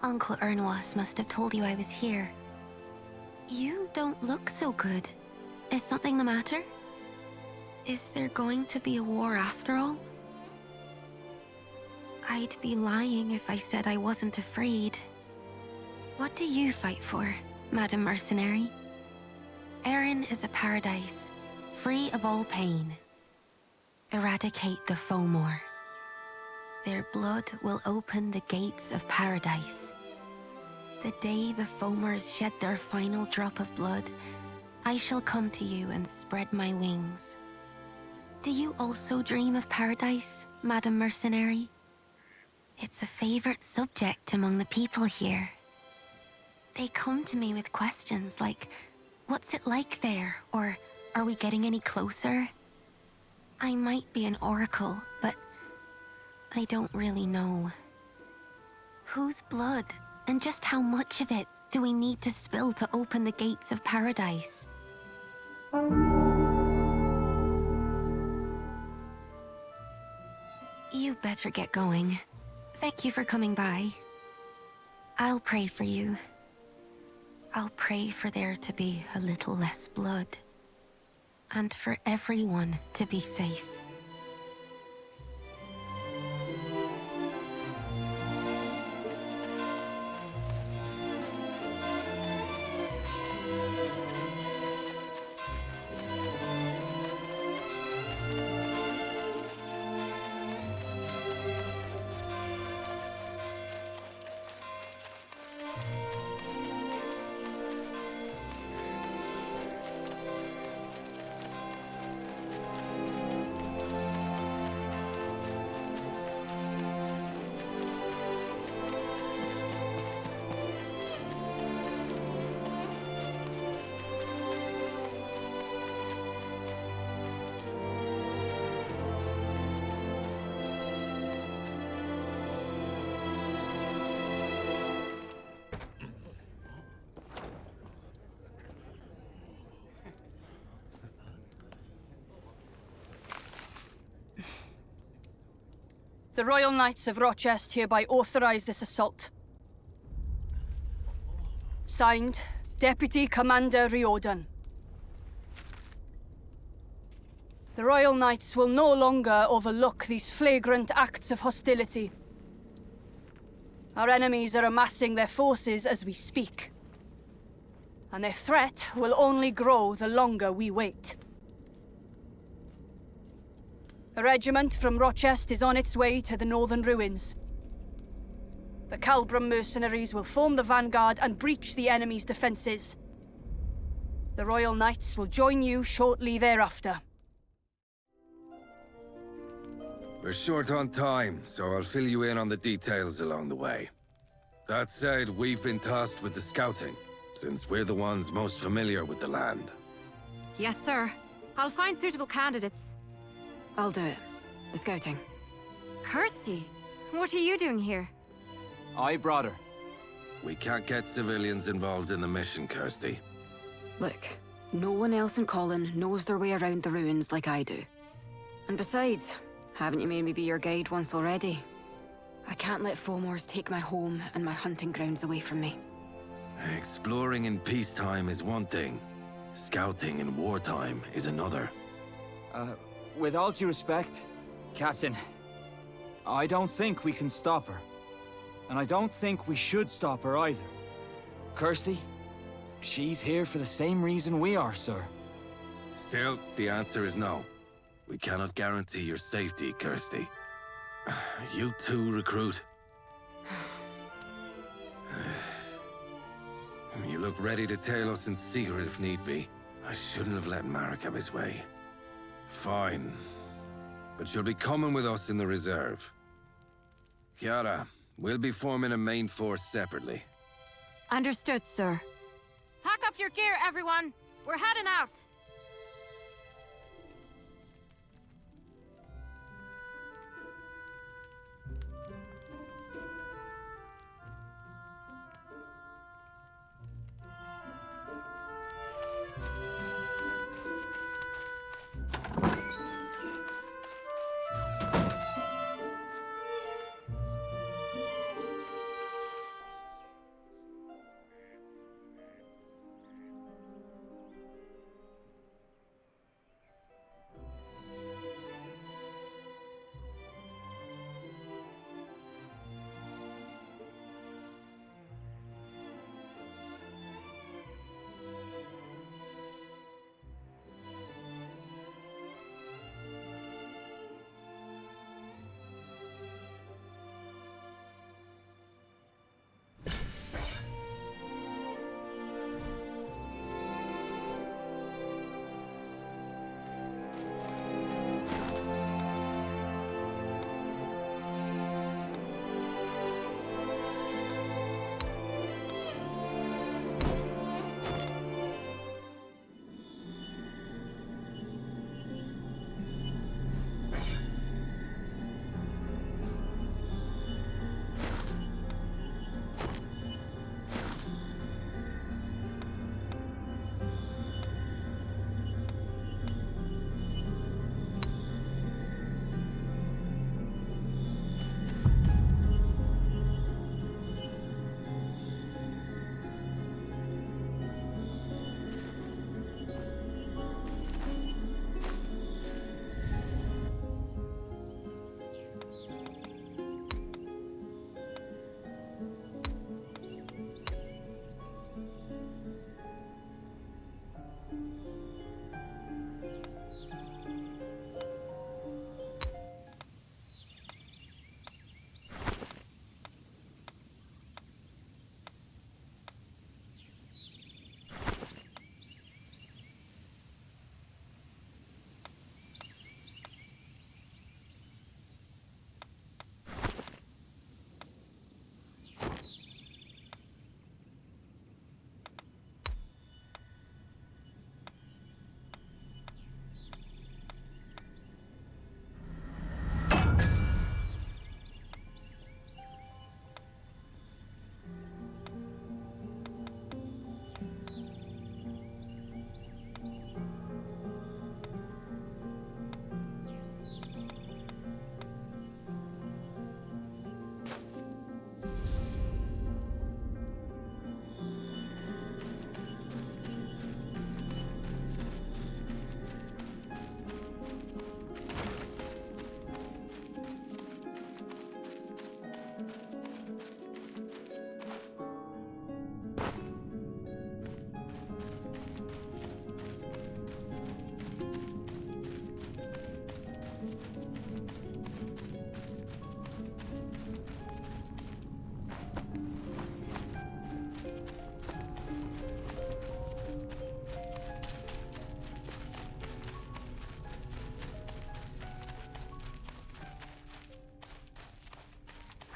Speaker 1: Uncle Ernwas must have told you I was here. You don't look so good. Is something the matter? Is there going to be a war after all? I'd be lying if I said I wasn't afraid. What do you fight for, Madam Mercenary? Erin is a paradise, free of all pain. Eradicate the Fomor. Their blood will open the gates of paradise. The day the Fomors shed their final drop of blood, I shall come to you and spread my wings. Do you also dream of paradise, Madam Mercenary? It's a favorite subject among the people here. They come to me with questions like, what's it like there? Or, are we getting any closer? I might be an oracle, but I don't really know. Whose blood, and just how much of it, do we need to spill to open the gates of paradise? You better get going. Thank you for coming by. I'll pray for you. I'll pray for there to be a little less blood. And for everyone to be safe.
Speaker 5: The Royal Knights of Rochester hereby authorize this assault. Signed, Deputy Commander Riordan. The Royal Knights will no longer overlook these flagrant acts of hostility. Our enemies are amassing their forces as we speak. And their threat will only grow the longer we wait. A regiment from Rochester is on its way to the northern ruins. The Calbram mercenaries will form the vanguard and breach the enemy's defenses. The Royal Knights will join you shortly thereafter.
Speaker 3: We're short on time, so I'll fill you in on the details along the way. That said, we've been tasked with the scouting, since we're the ones most familiar with the land.
Speaker 11: Yes, sir. I'll find suitable candidates.
Speaker 9: I'll do it. The scouting.
Speaker 11: Kirsty, what are you doing here?
Speaker 8: I brought her.
Speaker 3: We can't get civilians involved in the mission, Kirsty.
Speaker 9: Look, no one else in Colhen knows their way around the ruins like I do. And besides, haven't you made me be your guide once already? I can't let Fomors take my home and my hunting grounds away from me.
Speaker 3: Exploring in peacetime is one thing. Scouting in wartime is another.
Speaker 8: With all due respect, Captain, I don't think we can stop her. And I don't think we should stop her either. Kirsty, she's here for the same reason we are, sir.
Speaker 3: Still, the answer is no. We cannot guarantee your safety, Kirsty. You too, recruit? You look ready to tail us in secret if need be. I shouldn't have let Marek have his way. Fine. But you'll be coming with us in the reserve. Chiara, we'll be forming a main force separately.
Speaker 11: Understood, sir. Pack up your gear, everyone. We're heading out.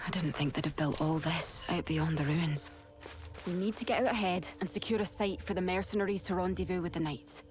Speaker 9: I didn't think they'd have built all this out beyond the ruins. We need to get out ahead and secure a site for the mercenaries to rendezvous with the knights.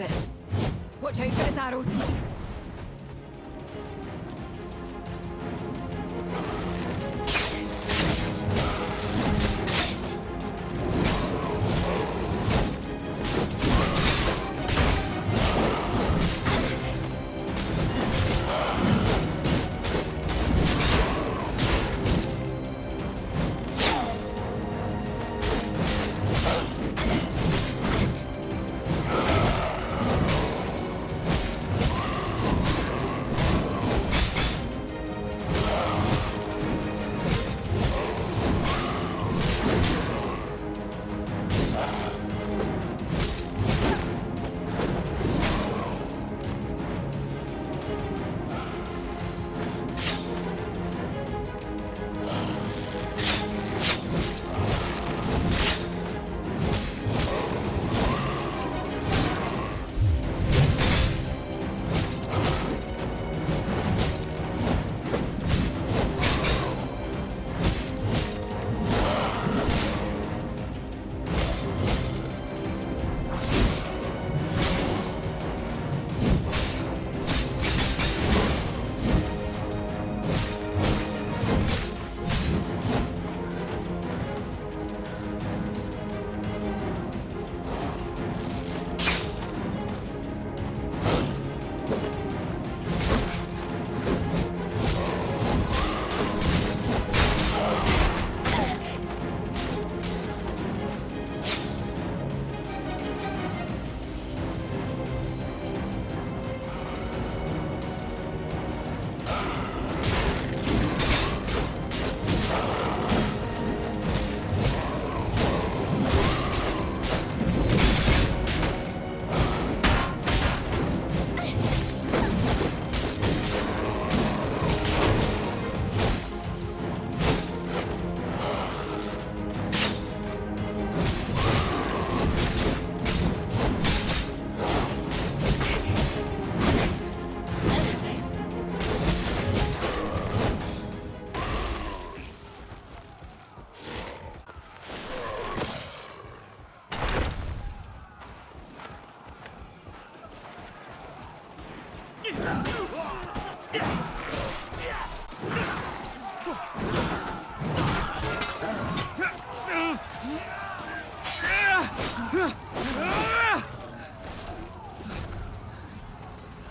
Speaker 9: of it. Watch out for his arrows.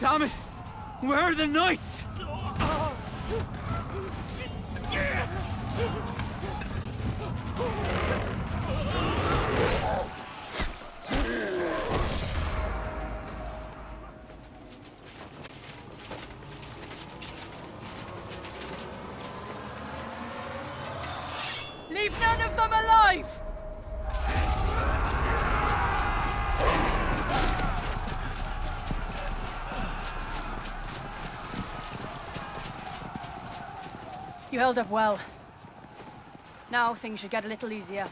Speaker 4: Damn it! Where are the knights?
Speaker 5: Leave none of them alive! You held up well. Now things should get a little easier.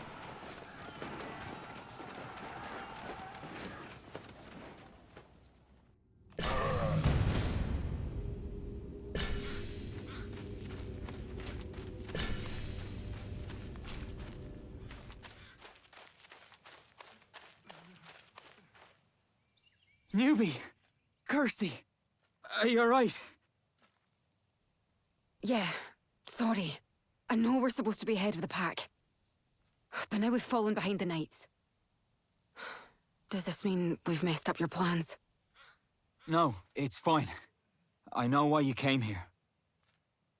Speaker 4: Newbie! Kirsty! Are you alright?
Speaker 9: Yeah, sorry. I know we're supposed to be ahead of the pack. But now we've fallen behind the knights. Does this mean we've messed up your plans?
Speaker 4: No, it's fine. I know why you came here.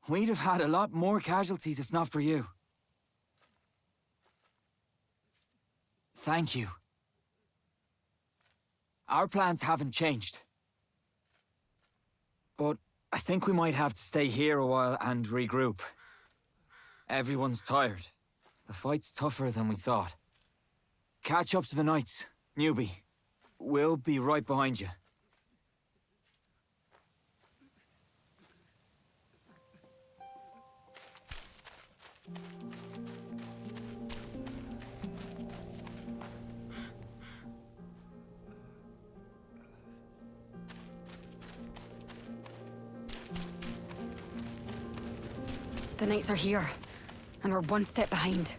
Speaker 4: We'd have had a lot more casualties if not for you. Thank you. Our plans haven't changed. But I think we might have to stay here a while and regroup. Everyone's tired. The fight's tougher than we thought. Catch up to the knights, newbie. We'll be right behind you.
Speaker 9: The knights are here, and we're one step behind.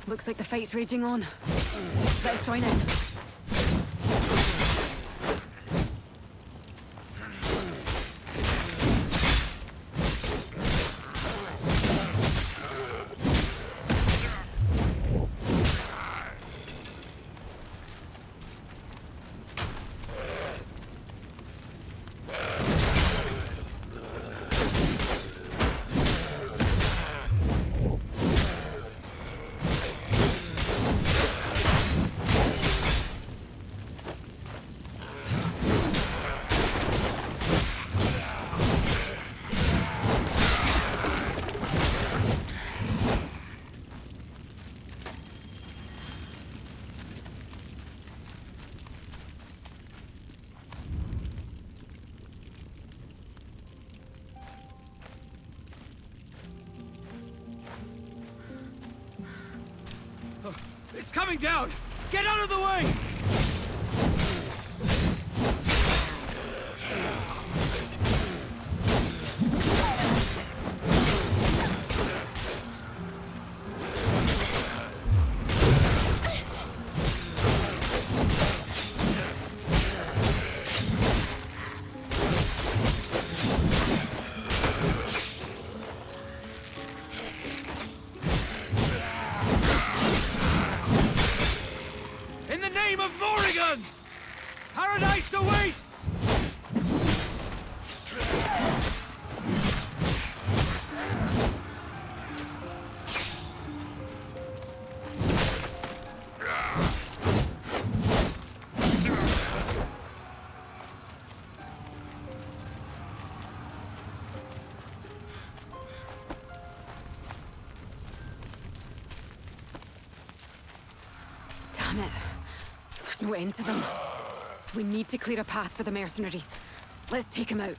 Speaker 9: Looks like the fight's raging on. Let's join in.
Speaker 4: It's coming down! Get out of the way! Paradise awaits!
Speaker 9: Damn it. There's no end to them. We need to clear a path for the mercenaries. Let's take them out.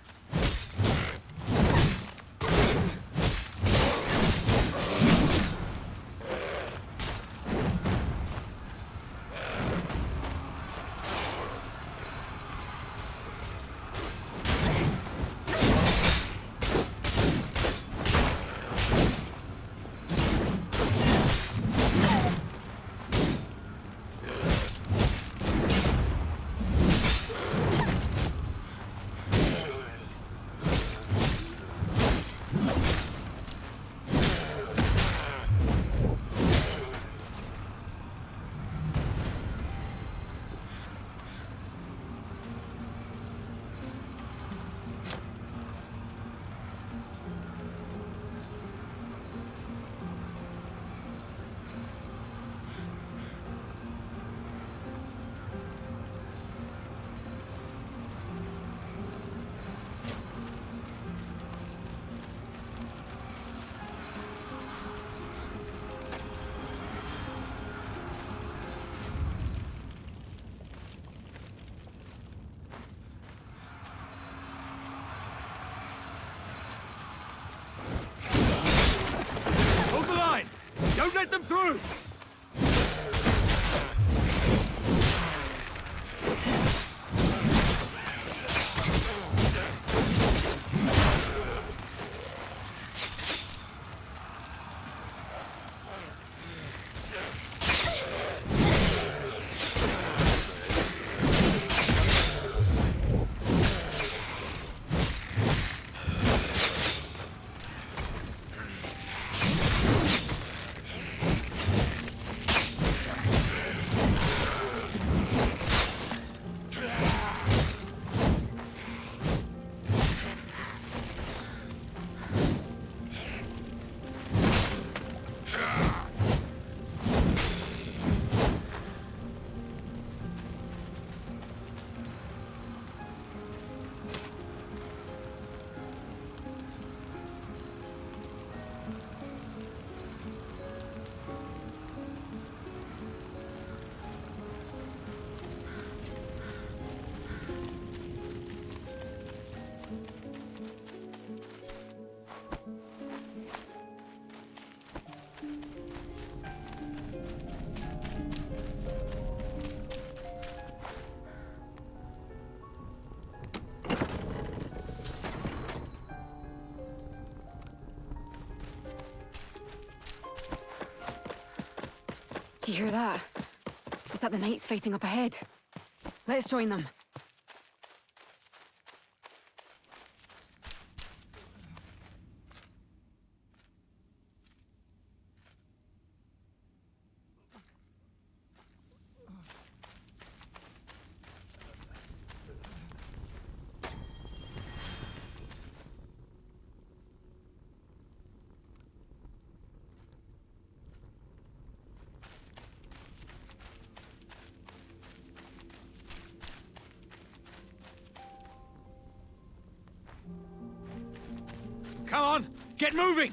Speaker 9: Hold the line! Don't let them through! You hear that? Is that the knights fighting up ahead? Let's join them.
Speaker 4: Come on, get moving!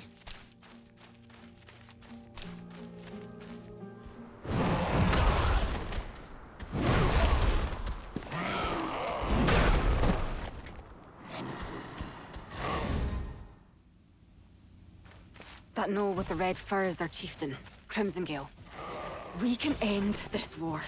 Speaker 9: That knoll with the red fur is their chieftain, Crimsongale. We can end this war.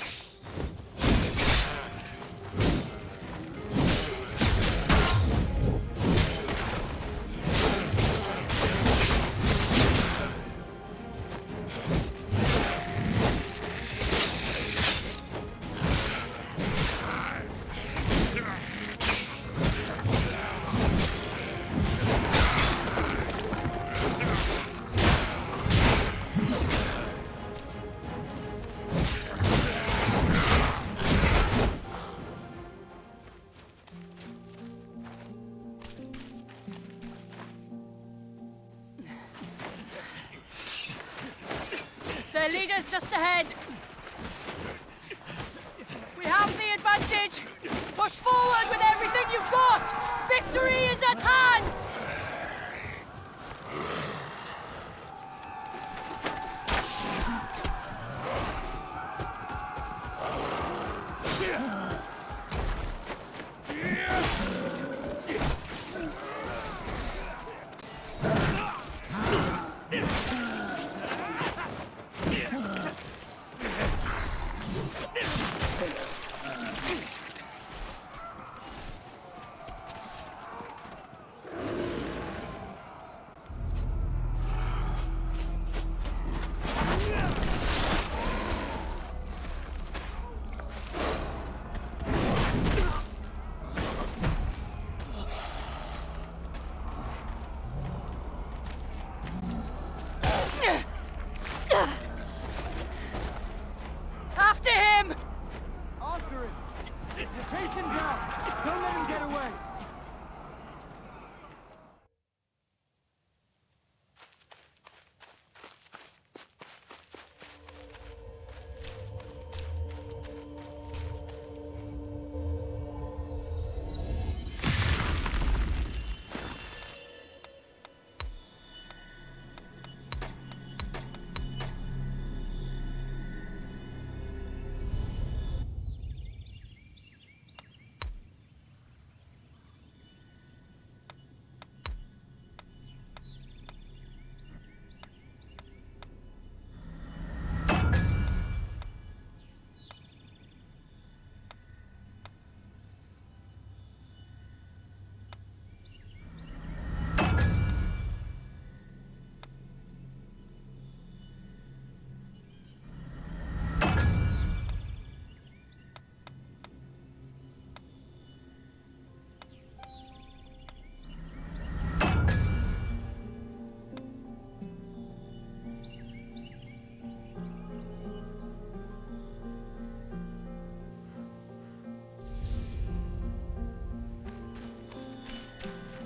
Speaker 5: Their leader's just ahead. We have the advantage. Push forward with everything you've got. Victory is at hand. After him!
Speaker 4: After him! Chase him down! Don't let him get away!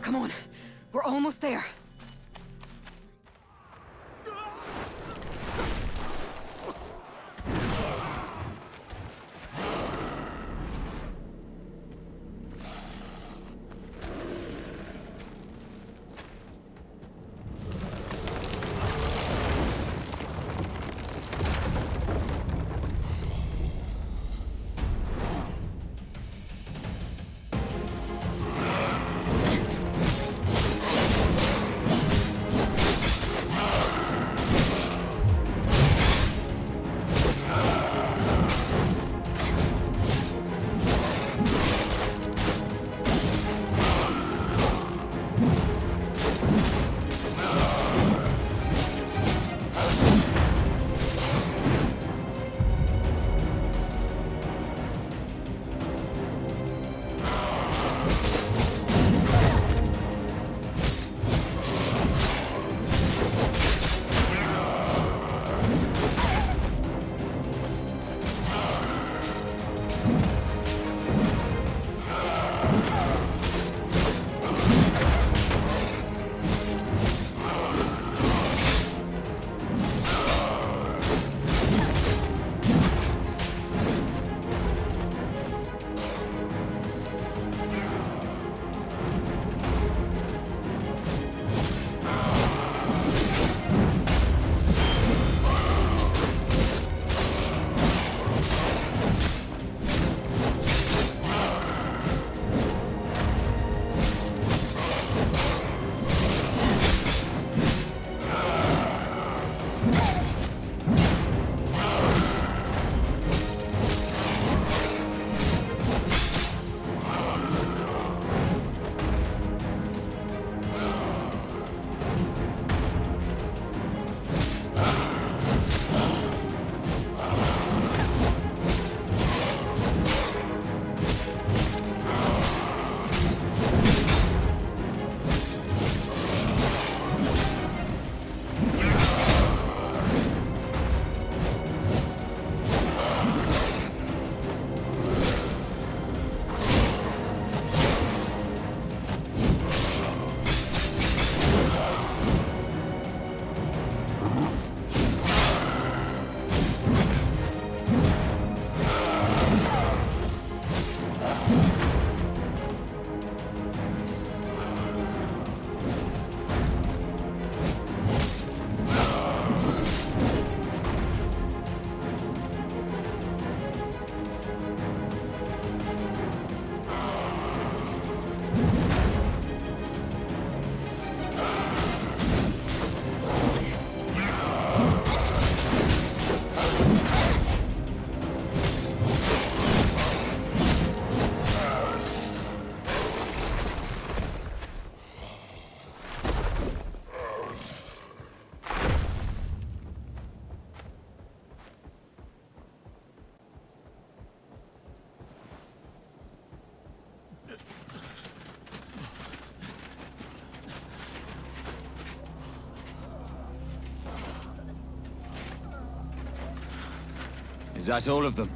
Speaker 9: Come on, we're almost there.
Speaker 8: Is that all of them?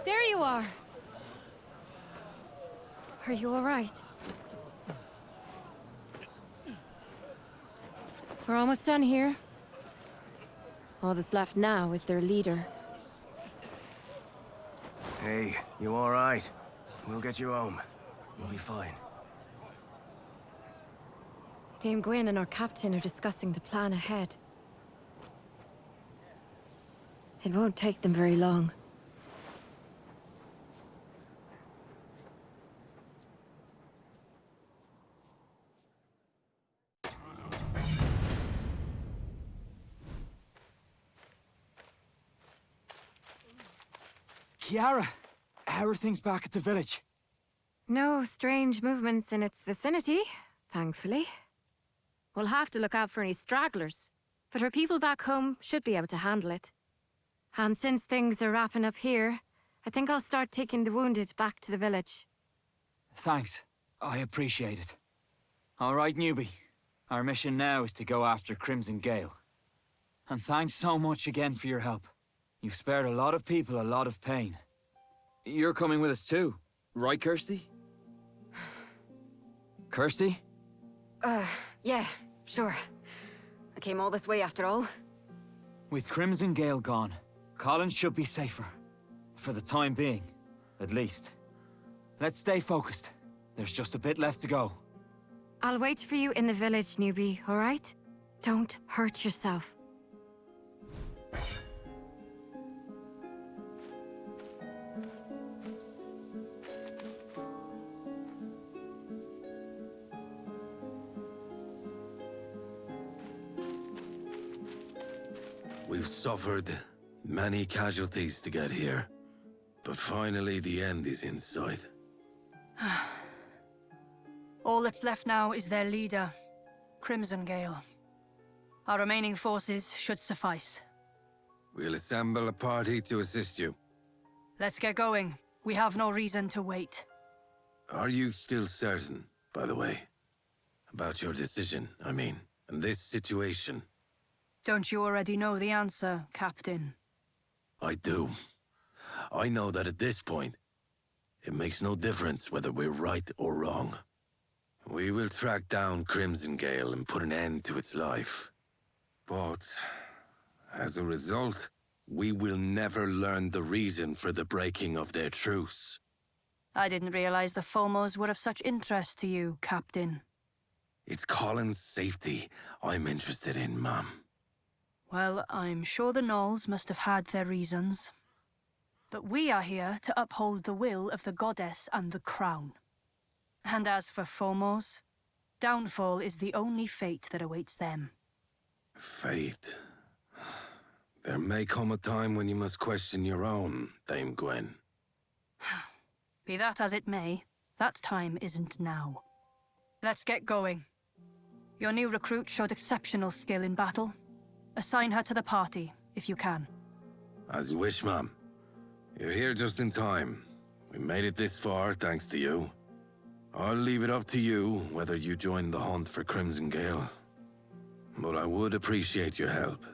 Speaker 11: There you are. Are you all right? We're almost done here. All that's left now is their leader.
Speaker 2: Hey, you all right? We'll get you home. You'll be fine.
Speaker 11: Dame Gwen and our captain are discussing the plan ahead. It won't take them very long.
Speaker 8: Kiara, how are things back at the village?
Speaker 11: No strange movements in its vicinity, thankfully. We'll have to look out for any stragglers, but our people back home should be able to handle it. And since things are wrapping up here, I think I'll start taking the wounded back to the village.
Speaker 8: Thanks. I appreciate it. All right, newbie. Our mission now is to go after Crimson Gale. And thanks so much again for your help. You've spared a lot of people a lot of pain. You're coming with us too, right, Kirsty? Kirsty?
Speaker 9: Yeah, sure. I came all this way after all.
Speaker 8: With Crimson Gale gone, Colin should be safer. For the time being, at least. Let's stay focused. There's just a bit left to go.
Speaker 11: I'll wait for you in the village, newbie, all right? Don't hurt yourself.
Speaker 3: We've suffered many casualties to get here, but finally the end is in sight.
Speaker 5: All that's left now is their leader, Crimson Gale. Our remaining forces should suffice.
Speaker 3: We'll assemble a party to assist you.
Speaker 5: Let's get going. We have no reason to wait.
Speaker 3: Are you still certain, by the way? About your decision, I mean, and this situation?
Speaker 5: Don't you already know the answer, Captain?
Speaker 3: I do. I know that at this point, it makes no difference whether we're right or wrong. We will track down Crimson Gale and put an end to its life. But, as a result, we will never learn the reason for the breaking of their truce.
Speaker 5: I didn't realize the Fomos were of such interest to you, Captain.
Speaker 3: It's Colin's safety I'm interested in, Mom.
Speaker 5: Well, I'm sure the Gnolls must have had their reasons. But we are here to uphold the will of the goddess and the crown. And as for Fomos, downfall is the only fate that awaits them.
Speaker 3: Fate. There may come a time when you must question your own, Dame Gwen.
Speaker 5: Be that as it may, that time isn't now. Let's get going. Your new recruit showed exceptional skill in battle. Assign her to the party, if you can.
Speaker 3: As you wish, Ma'am. You're here just in time. We made it this far, thanks to you. I'll leave it up to you whether you join the hunt for Crimson Gale. But I would appreciate your help.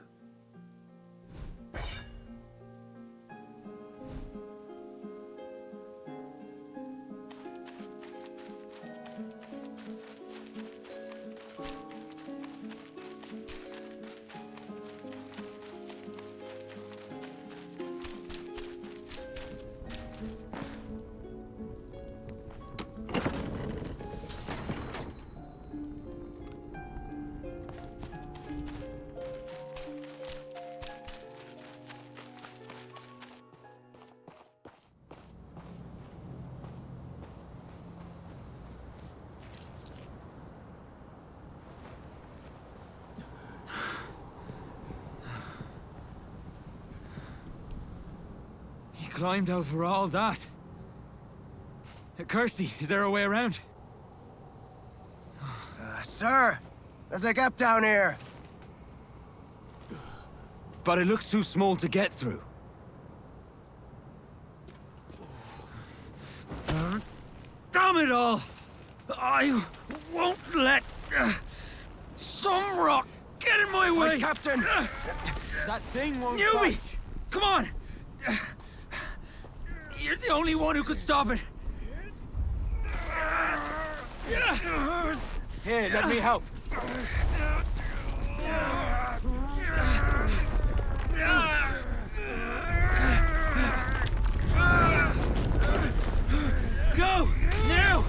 Speaker 4: Climbed over all that. Kirsty, is there a way around?
Speaker 2: Sir, there's a gap down here.
Speaker 4: But it looks too small to get through. Damn it all! I won't let some rock get in my way!
Speaker 2: Captain!
Speaker 4: That thing won't Newbie! Come on! You're the only one who could stop it! Here, let me help. Go! Now!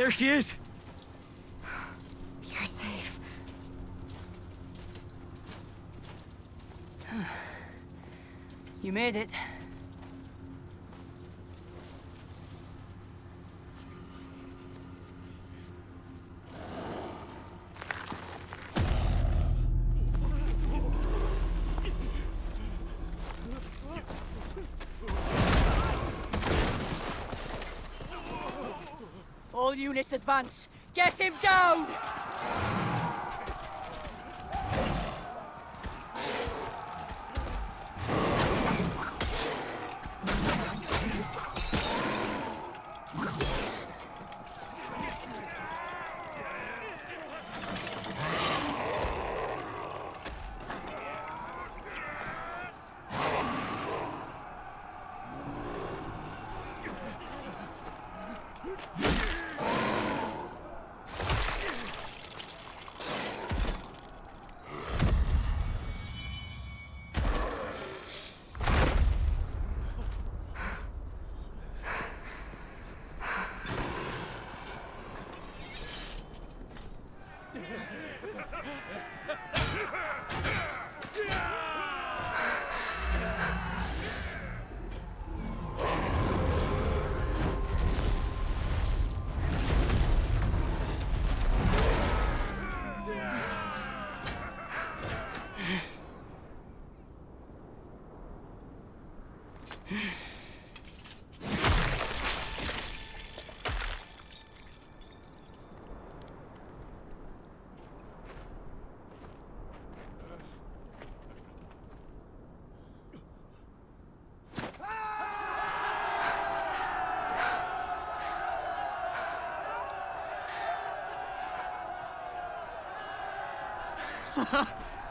Speaker 4: There she is!
Speaker 5: You're safe. You made it. All units advance! Get him down!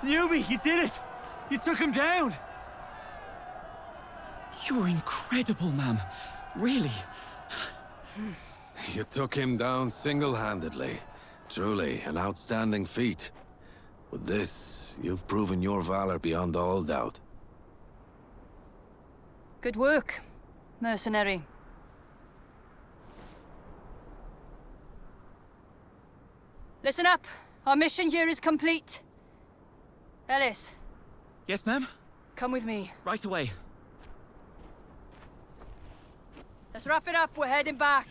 Speaker 4: Newbie, you did it! You took him down!
Speaker 12: You're incredible, ma'am. Really.
Speaker 3: You took him down single-handedly. Truly, an outstanding feat. With this, you've proven your valor beyond all doubt.
Speaker 5: Good work, mercenary. Listen up. Our mission here is complete. Ellis,
Speaker 12: Yes, ma'am?
Speaker 5: come with me.
Speaker 12: Right away.
Speaker 5: Let's wrap it up. We're heading back.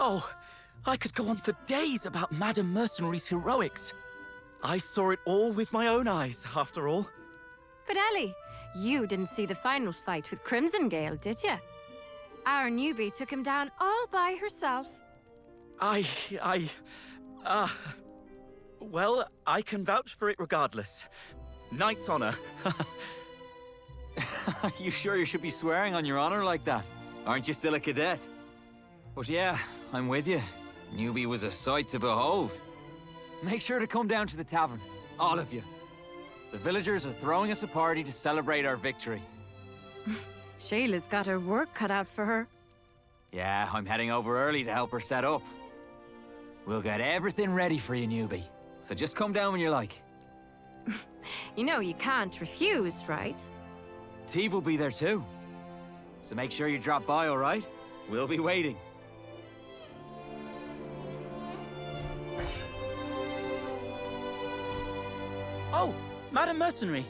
Speaker 12: Oh, I could go on for days about Madam Mercenary's heroics. I saw it all with my own eyes, after all.
Speaker 11: But Ellie, you didn't see the final fight with Crimson Gale, did you? Our newbie took him down all by herself.
Speaker 12: Well, I can vouch for it regardless. Knight's honor.
Speaker 8: You sure you should be swearing on your honor like that? Aren't you still a cadet? But yeah, I'm with you. Newbie was a sight to behold. Make sure to come down to the tavern, all of you. The villagers are throwing us a party to celebrate our victory.
Speaker 11: Shayla's got her work cut out for her.
Speaker 8: Yeah, I'm heading over early to help her set up. We'll get everything ready for you, newbie. So just come down when you like.
Speaker 11: You know you can't refuse, right?
Speaker 8: Teve will be there too. So make sure you drop by, all right? We'll be waiting.
Speaker 12: Oh, Madam Mercenary.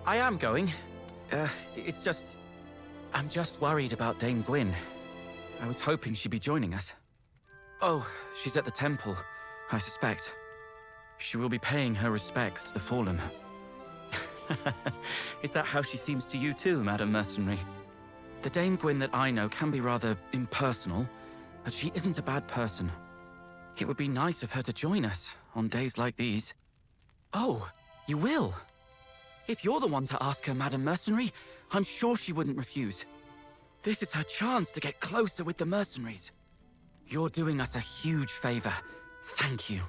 Speaker 12: I am going. It's just... I'm just worried about Dame Gwyn. I was hoping she'd be joining us. Oh, she's at the temple, I suspect. She will be paying her respects to the fallen. Is that how she seems to you too, Madam Mercenary? The Dame Gwyn that I know can be rather impersonal, but she isn't a bad person. It would be nice of her to join us on days like these. Oh, you will? If you're the one to ask her, Madam Mercenary, I'm sure she wouldn't refuse. This is her chance to get closer with the mercenaries. You're doing us a huge favor. Thank you.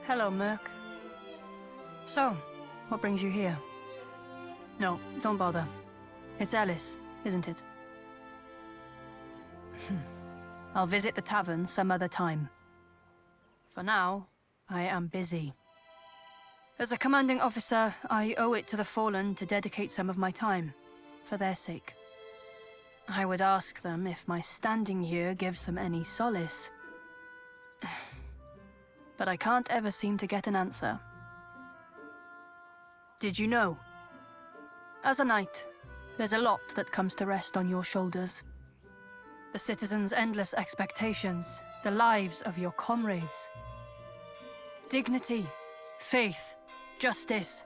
Speaker 5: Hello, Merc. So, what brings you here? No, don't bother. It's Alice, isn't it? I'll visit the tavern some other time. For now, I am busy. As a commanding officer, I owe it to the Fallen to dedicate some of my time, for their sake. I would ask them if my standing here gives them any solace. But I can't ever seem to get an answer. Did you know? As a knight, there's a lot that comes to rest on your shoulders. The citizens' endless expectations, the lives of your comrades. Dignity, faith, justice.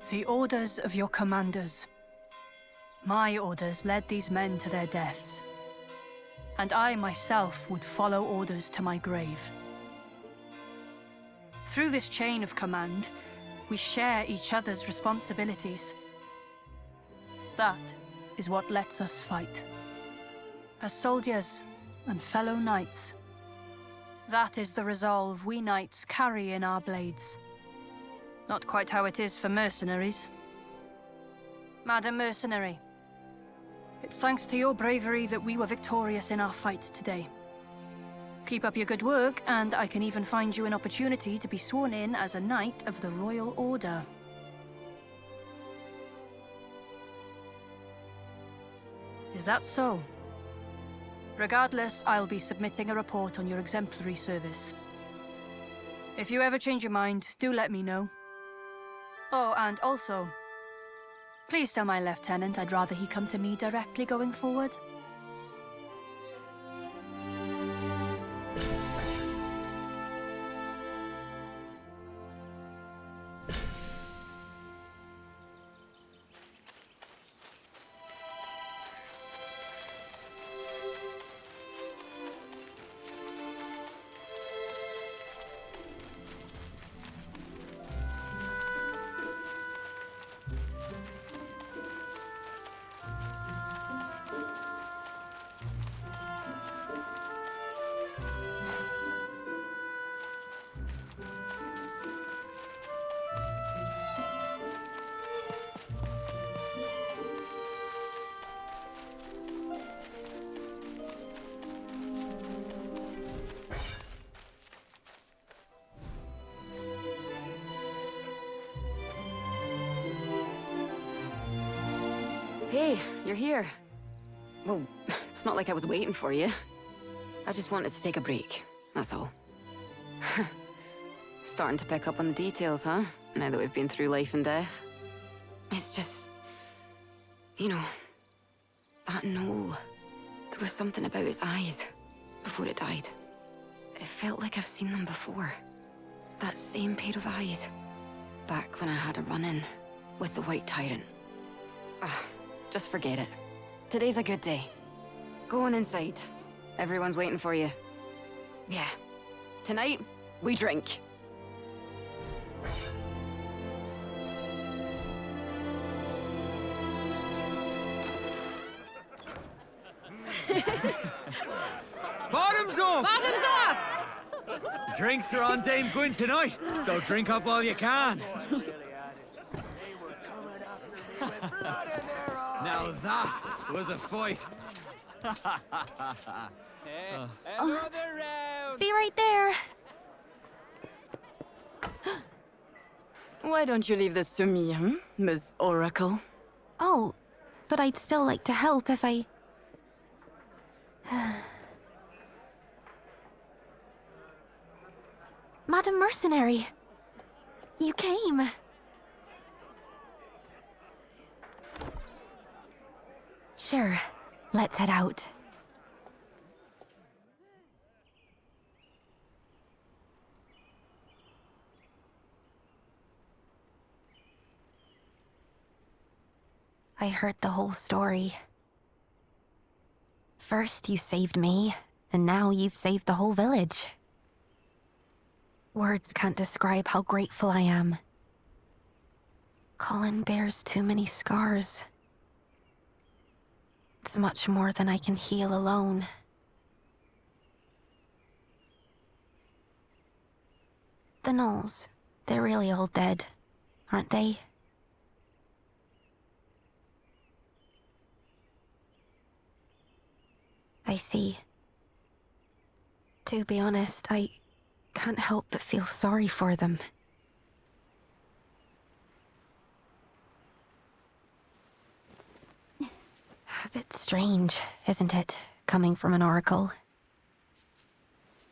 Speaker 5: The orders of your commanders. My orders led these men to their deaths. And I myself would follow orders to my grave. Through this chain of command, we share each other's responsibilities. That is what lets us fight. As soldiers and fellow knights. That is the resolve we knights carry in our blades. Not quite how it is for mercenaries. Madam Mercenary, it's thanks to your bravery that we were victorious in our fight today. Keep up your good work, and I can even find you an opportunity to be sworn in as a Knight of the Royal Order. Is that so? Regardless, I'll be submitting a report on your exemplary service. If you ever change your mind, do let me know. Oh, and also, please tell my lieutenant I'd rather he come to me directly going forward.
Speaker 9: Hey, you're here. Well, it's not like I was waiting for you. I just wanted to take a break, that's all. Starting to pick up on the details, huh? Now that we've been through life and death. It's just... you know... that knoll. There was something about its eyes before it died. It felt like I've seen them before. That same pair of eyes. Back when I had a run-in with the White Tyrant. Just forget it. Today's a good day. Go on inside. Everyone's waiting for you. Yeah. Tonight, we drink.
Speaker 4: Bottoms up!
Speaker 11: Bottoms up!
Speaker 4: Drinks are on Dame Gwyn tonight, so drink up all you can. Now that was a fight.
Speaker 1: Be right there.
Speaker 9: Why don't you leave this to me, Miss Oracle?
Speaker 1: Oh, but I'd still like to help if I... Madam Mercenary, you came. Sure, let's head out. I heard the whole story. First you saved me, and now you've saved the whole village. Words can't describe how grateful I am. Colhen bears too many scars. It's much more than I can heal alone. The gnolls, they're really all dead, aren't they? I see. To be honest, I can't help but feel sorry for them. A bit strange, isn't it, coming from an oracle?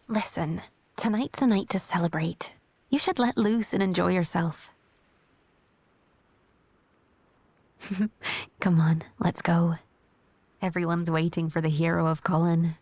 Speaker 1: Listen, tonight's a night to celebrate. You should let loose and enjoy yourself. Come on, let's go. Everyone's waiting for the hero of Colhen.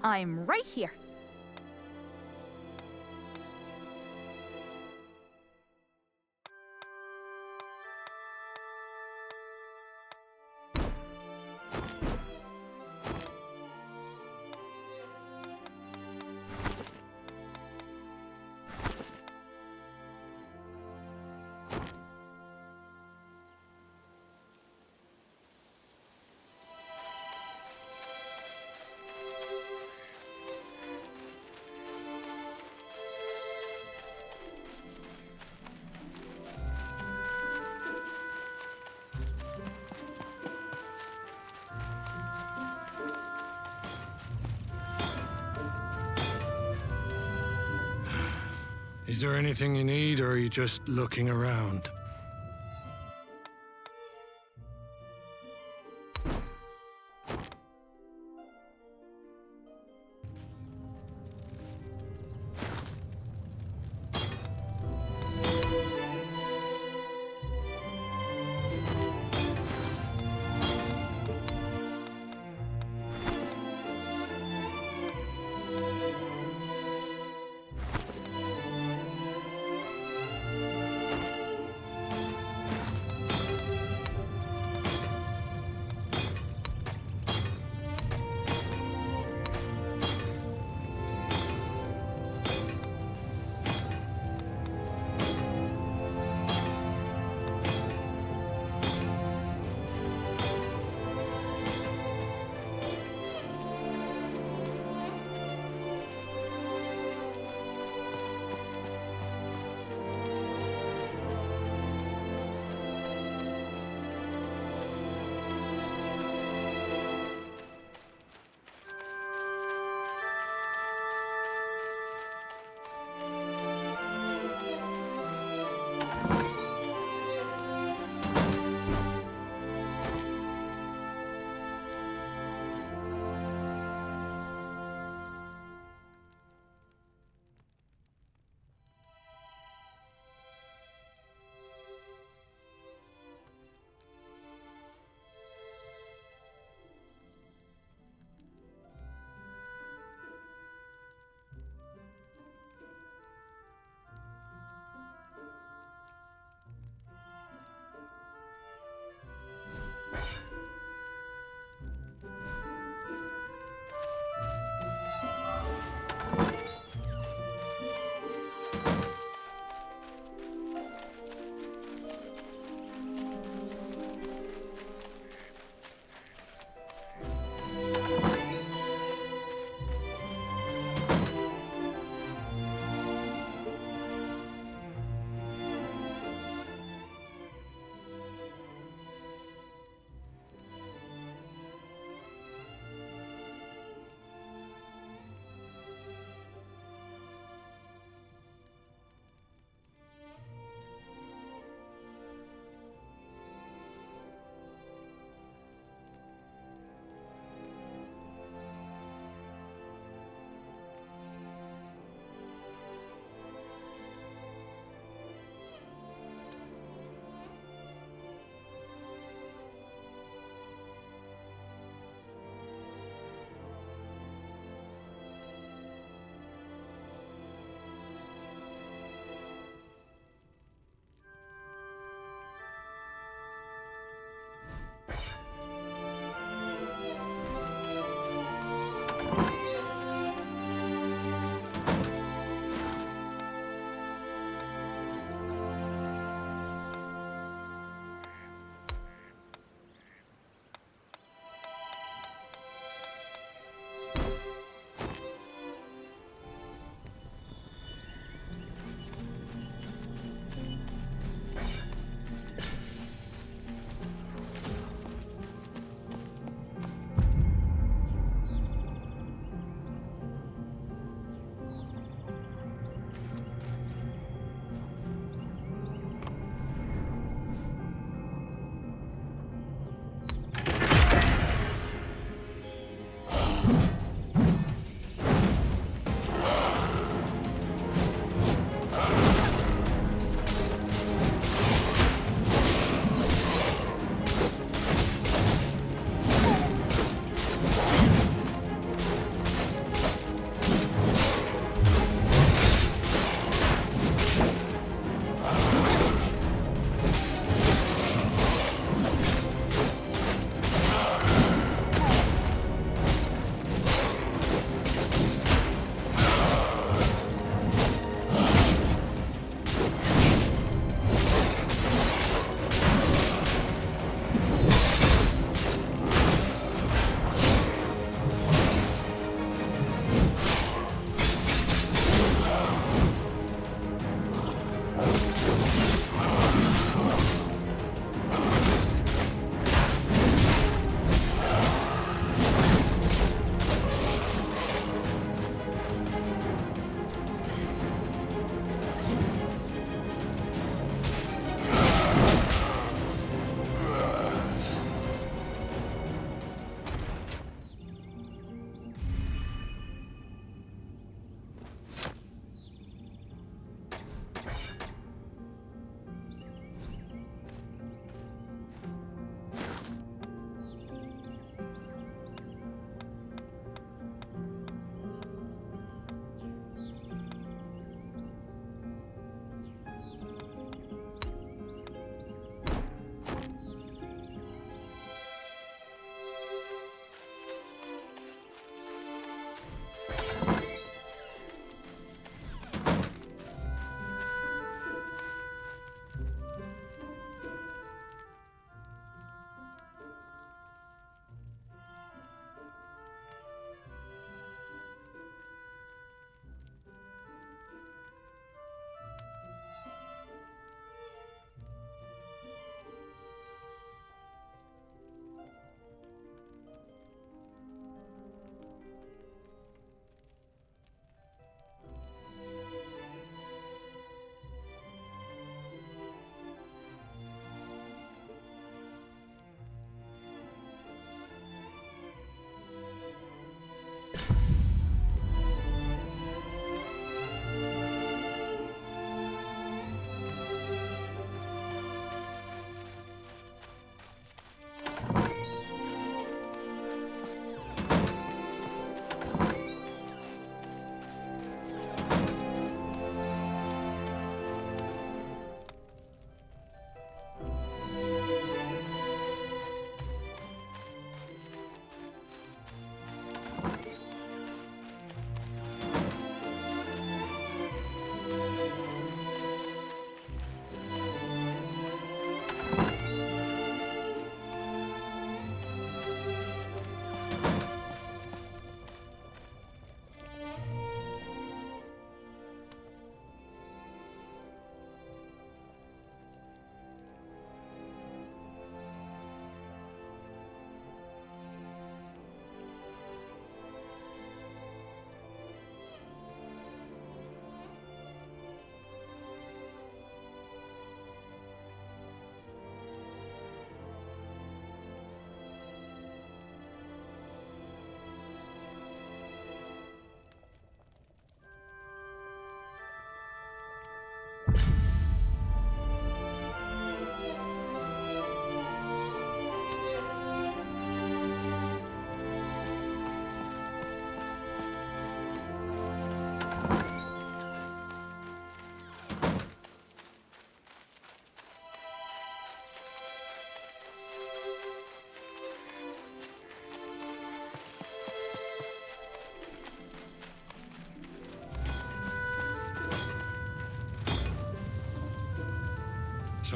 Speaker 6: I'm right here.
Speaker 10: Is there anything you need, or are you just looking around?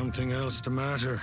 Speaker 10: something else to matter.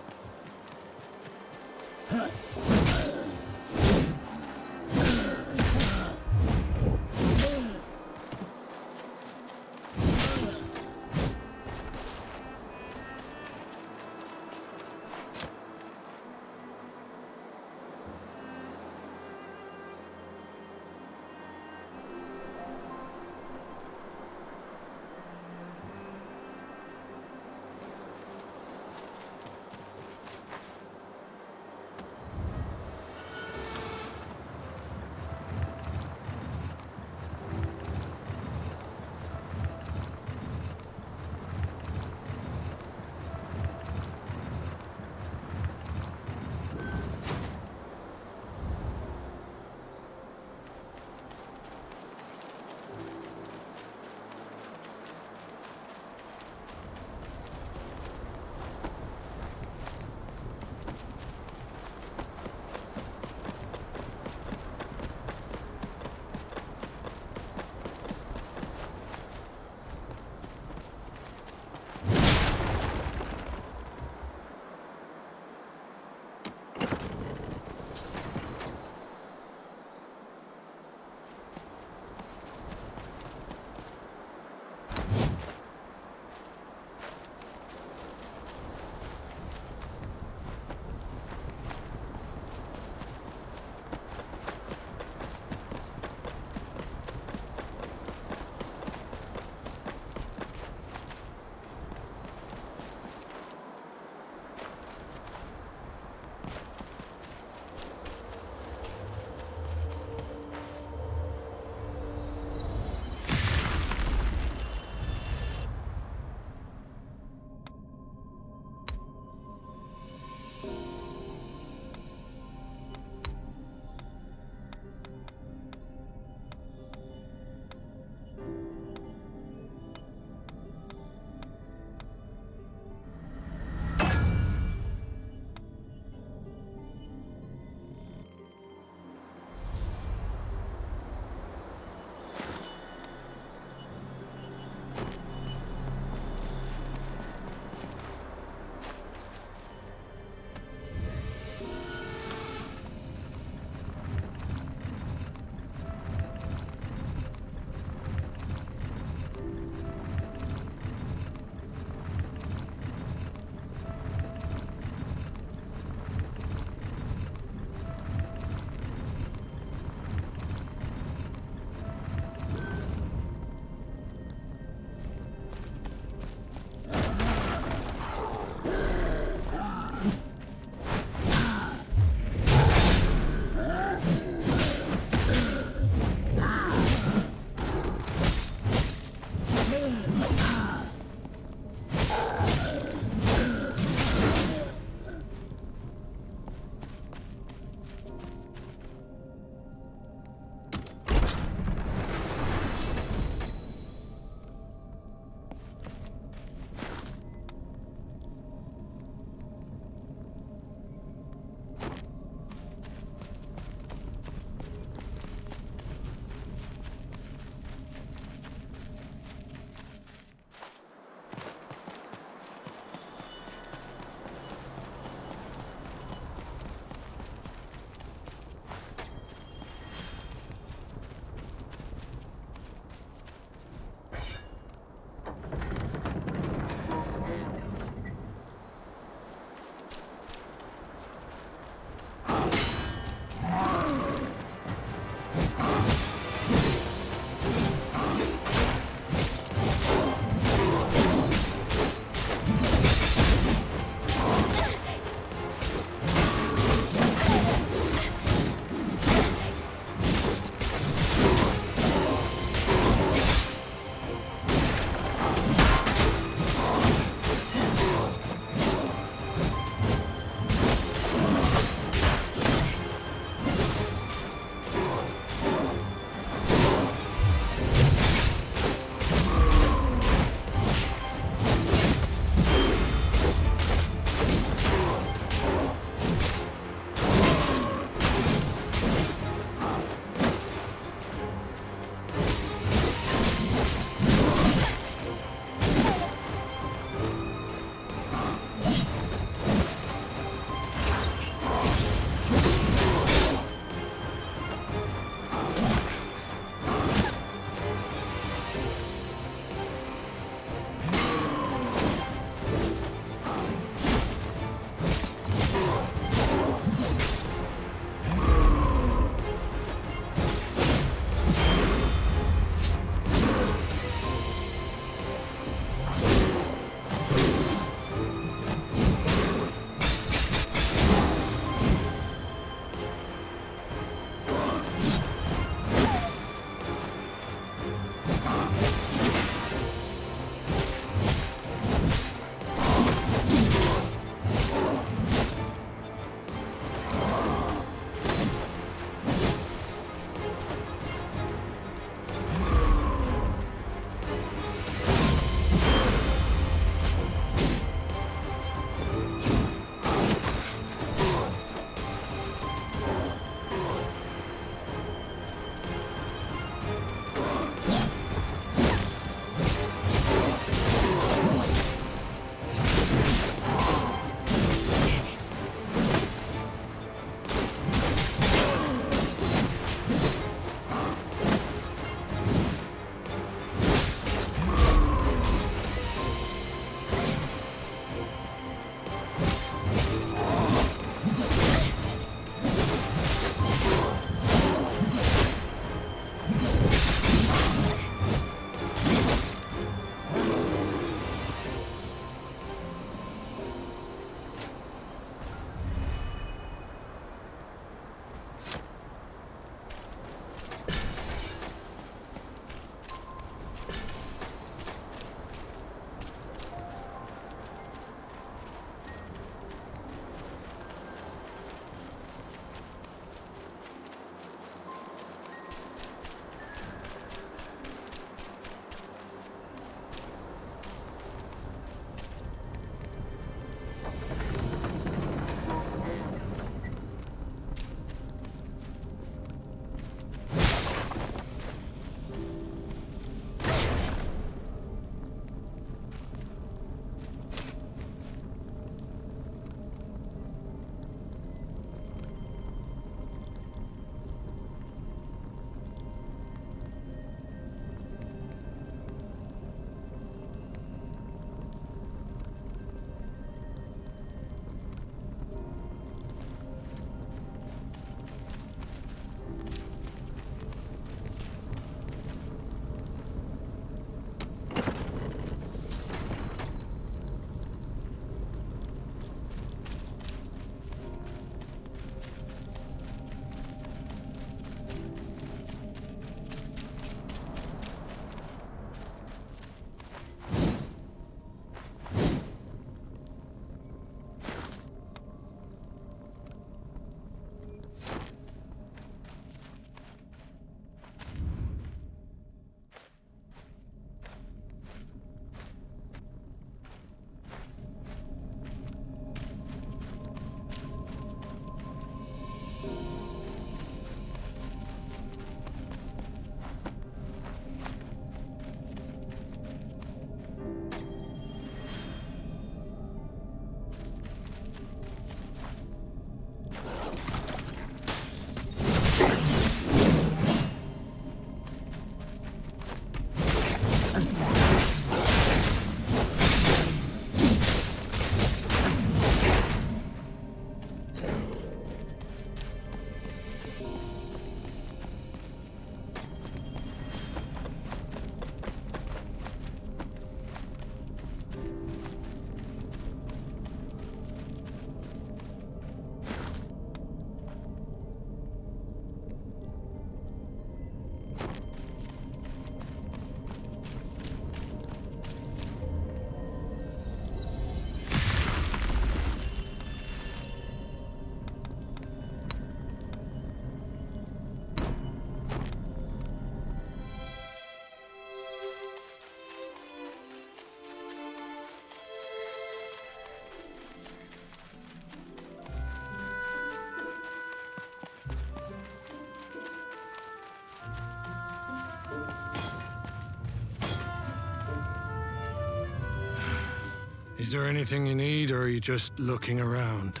Speaker 10: Is there anything you need, or are you just looking around?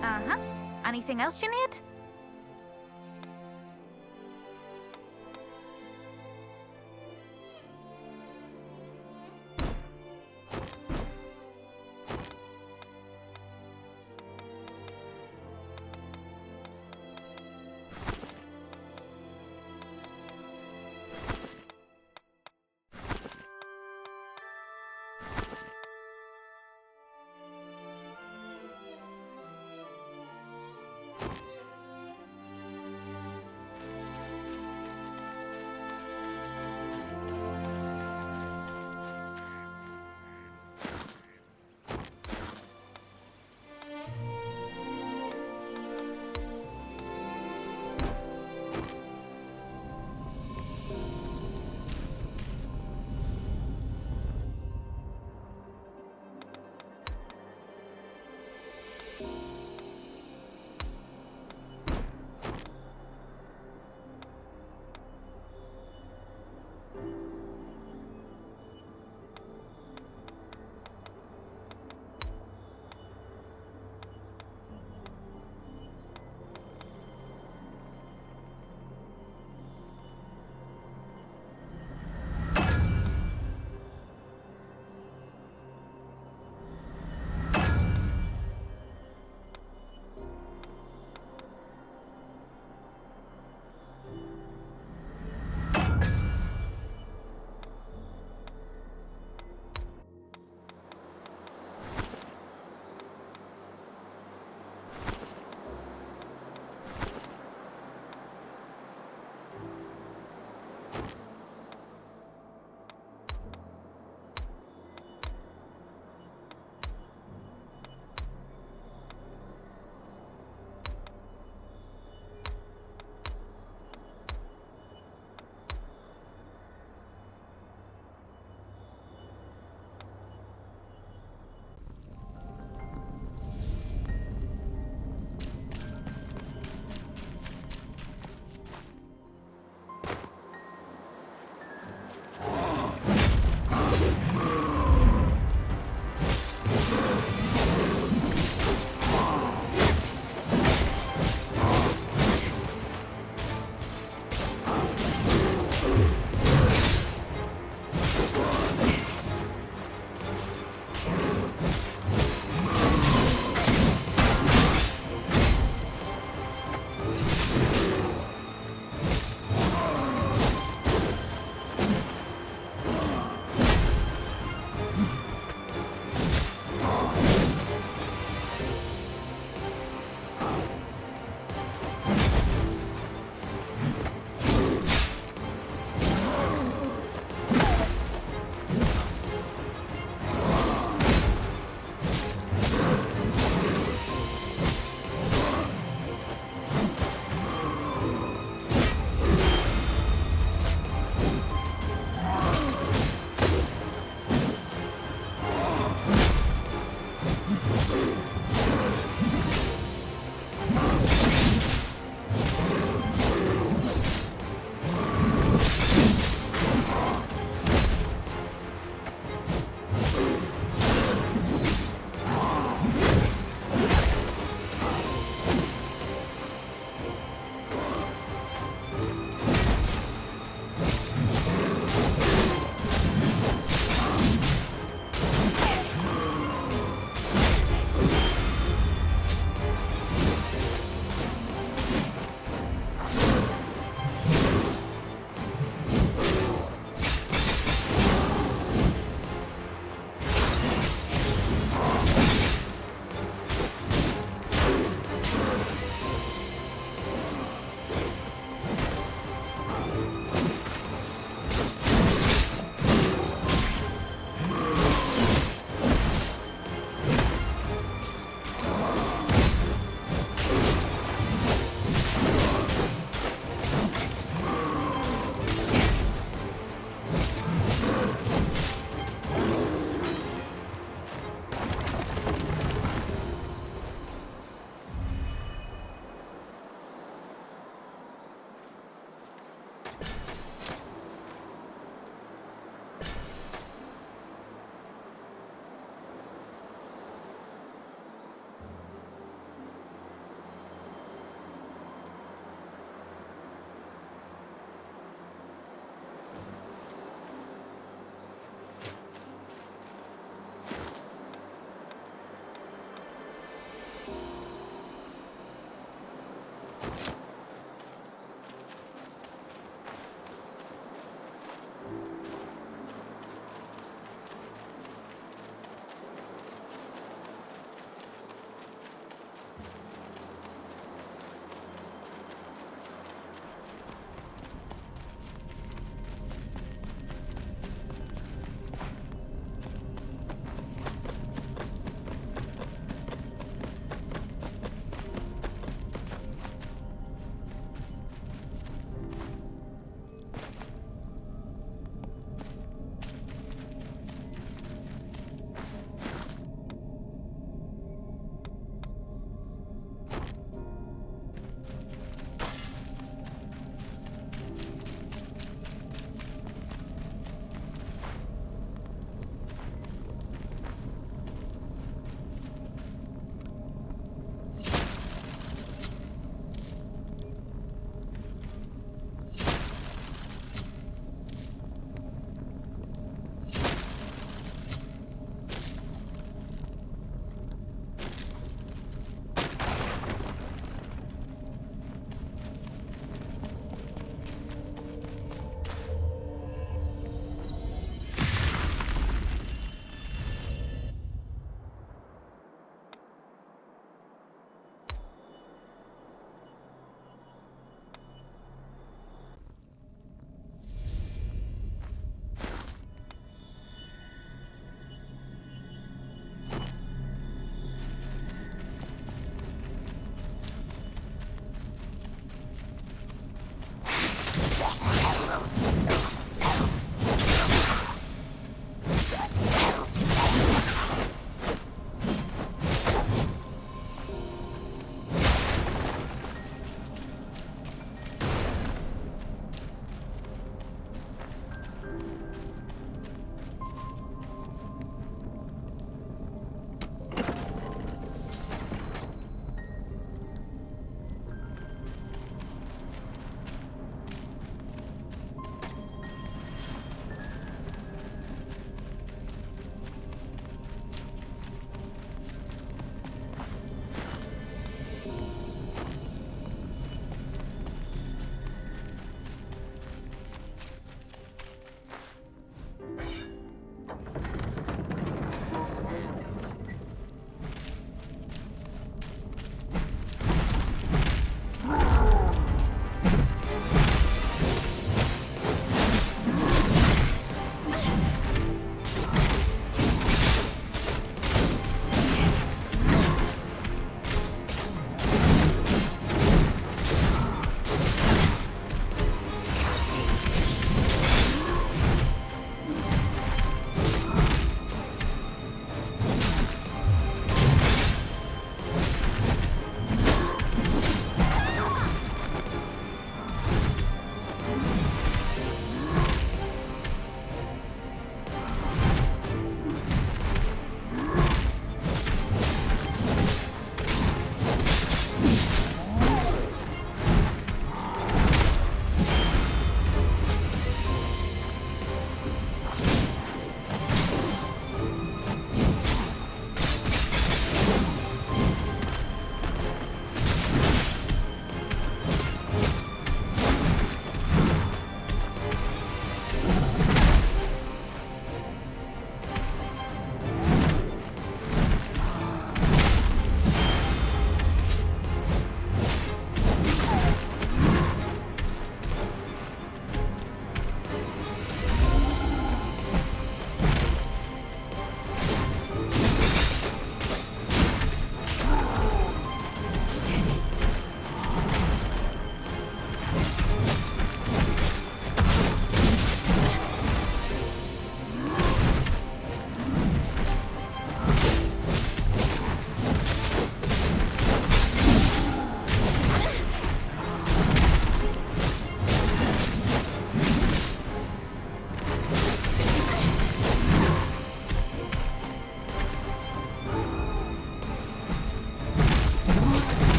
Speaker 6: Uh-huh. Anything else you need?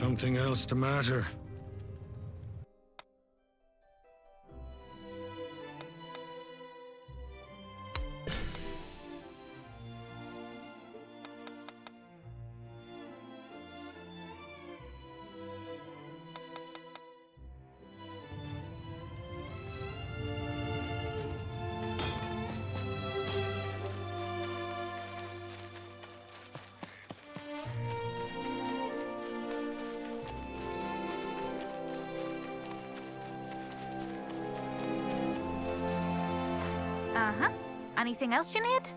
Speaker 10: something else to matter.
Speaker 6: Uh-huh. Anything else you need?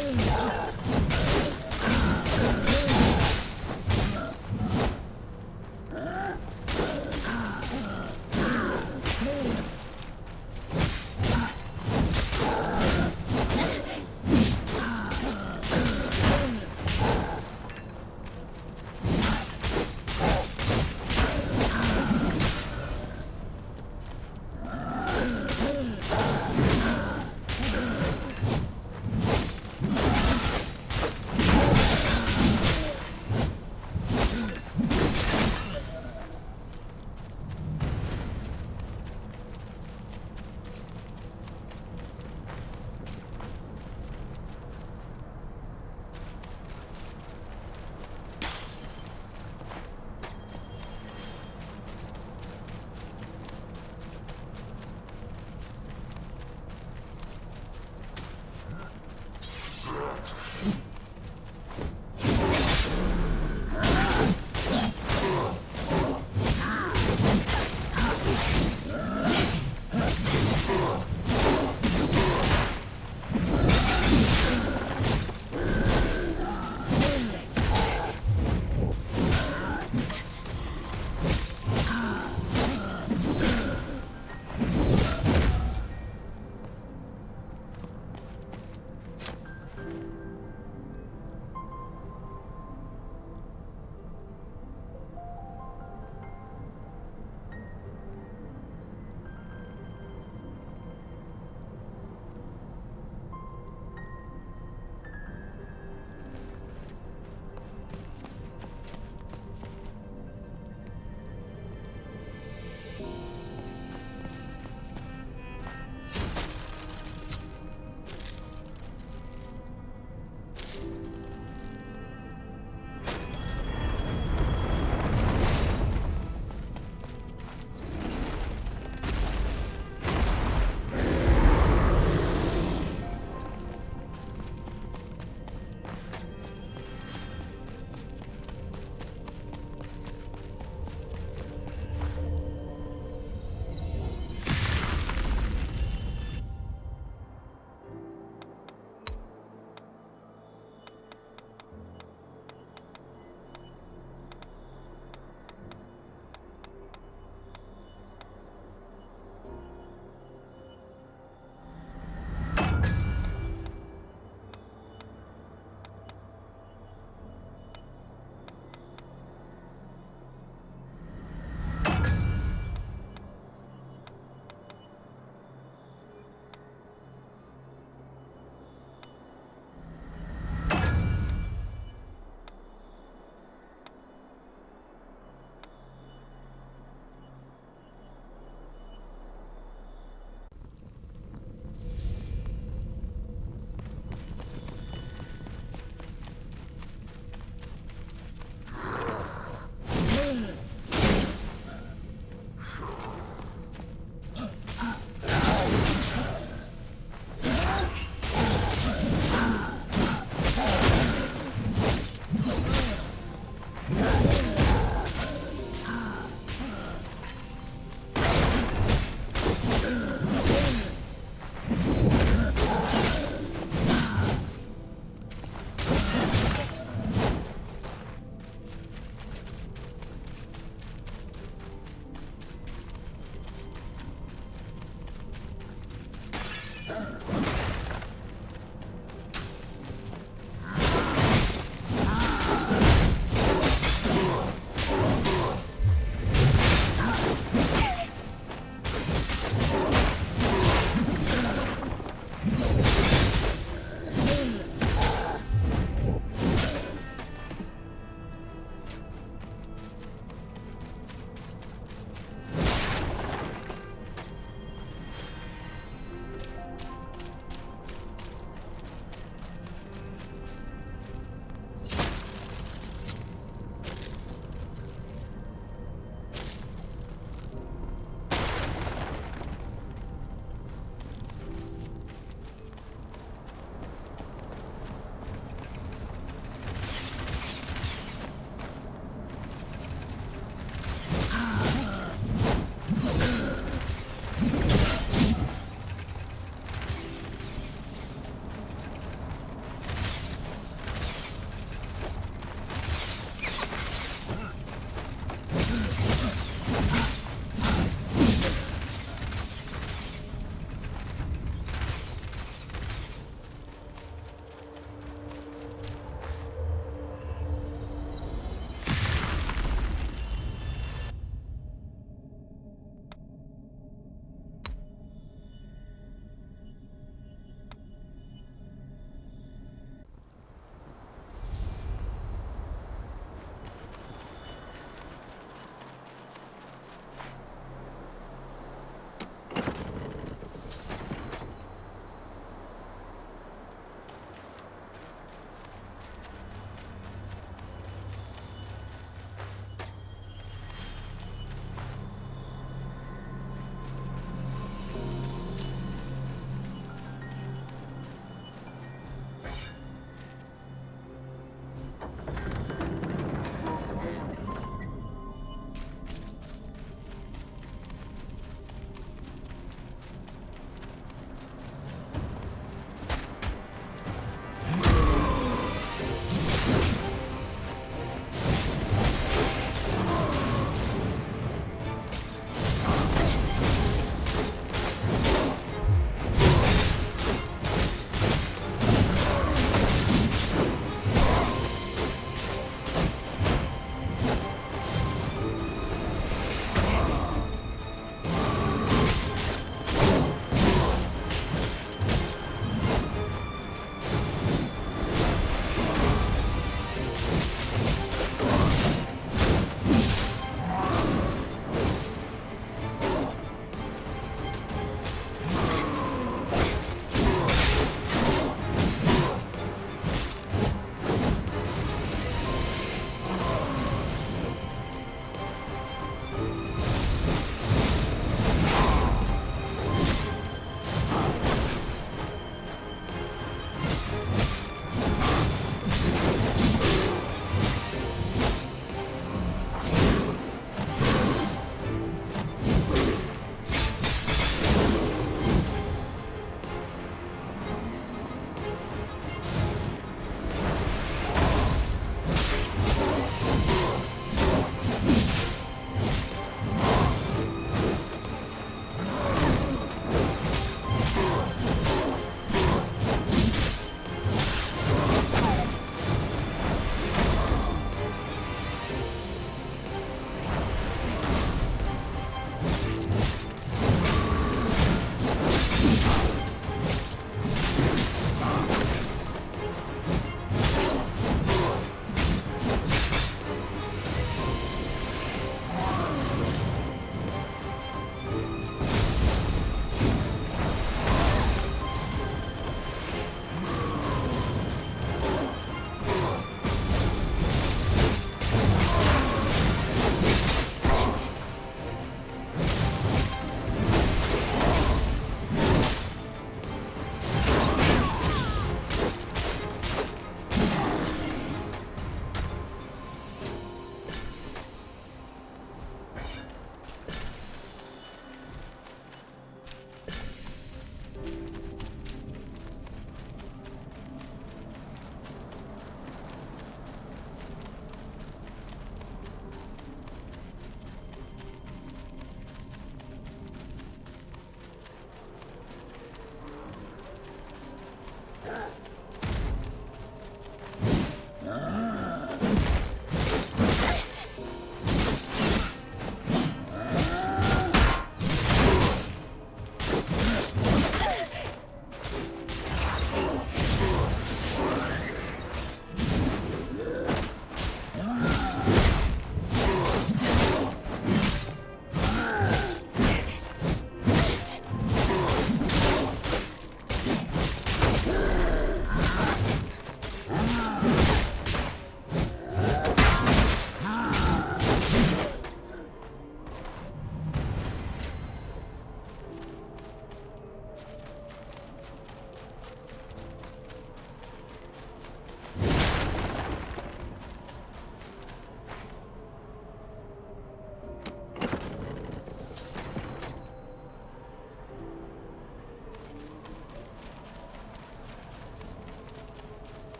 Speaker 13: pain.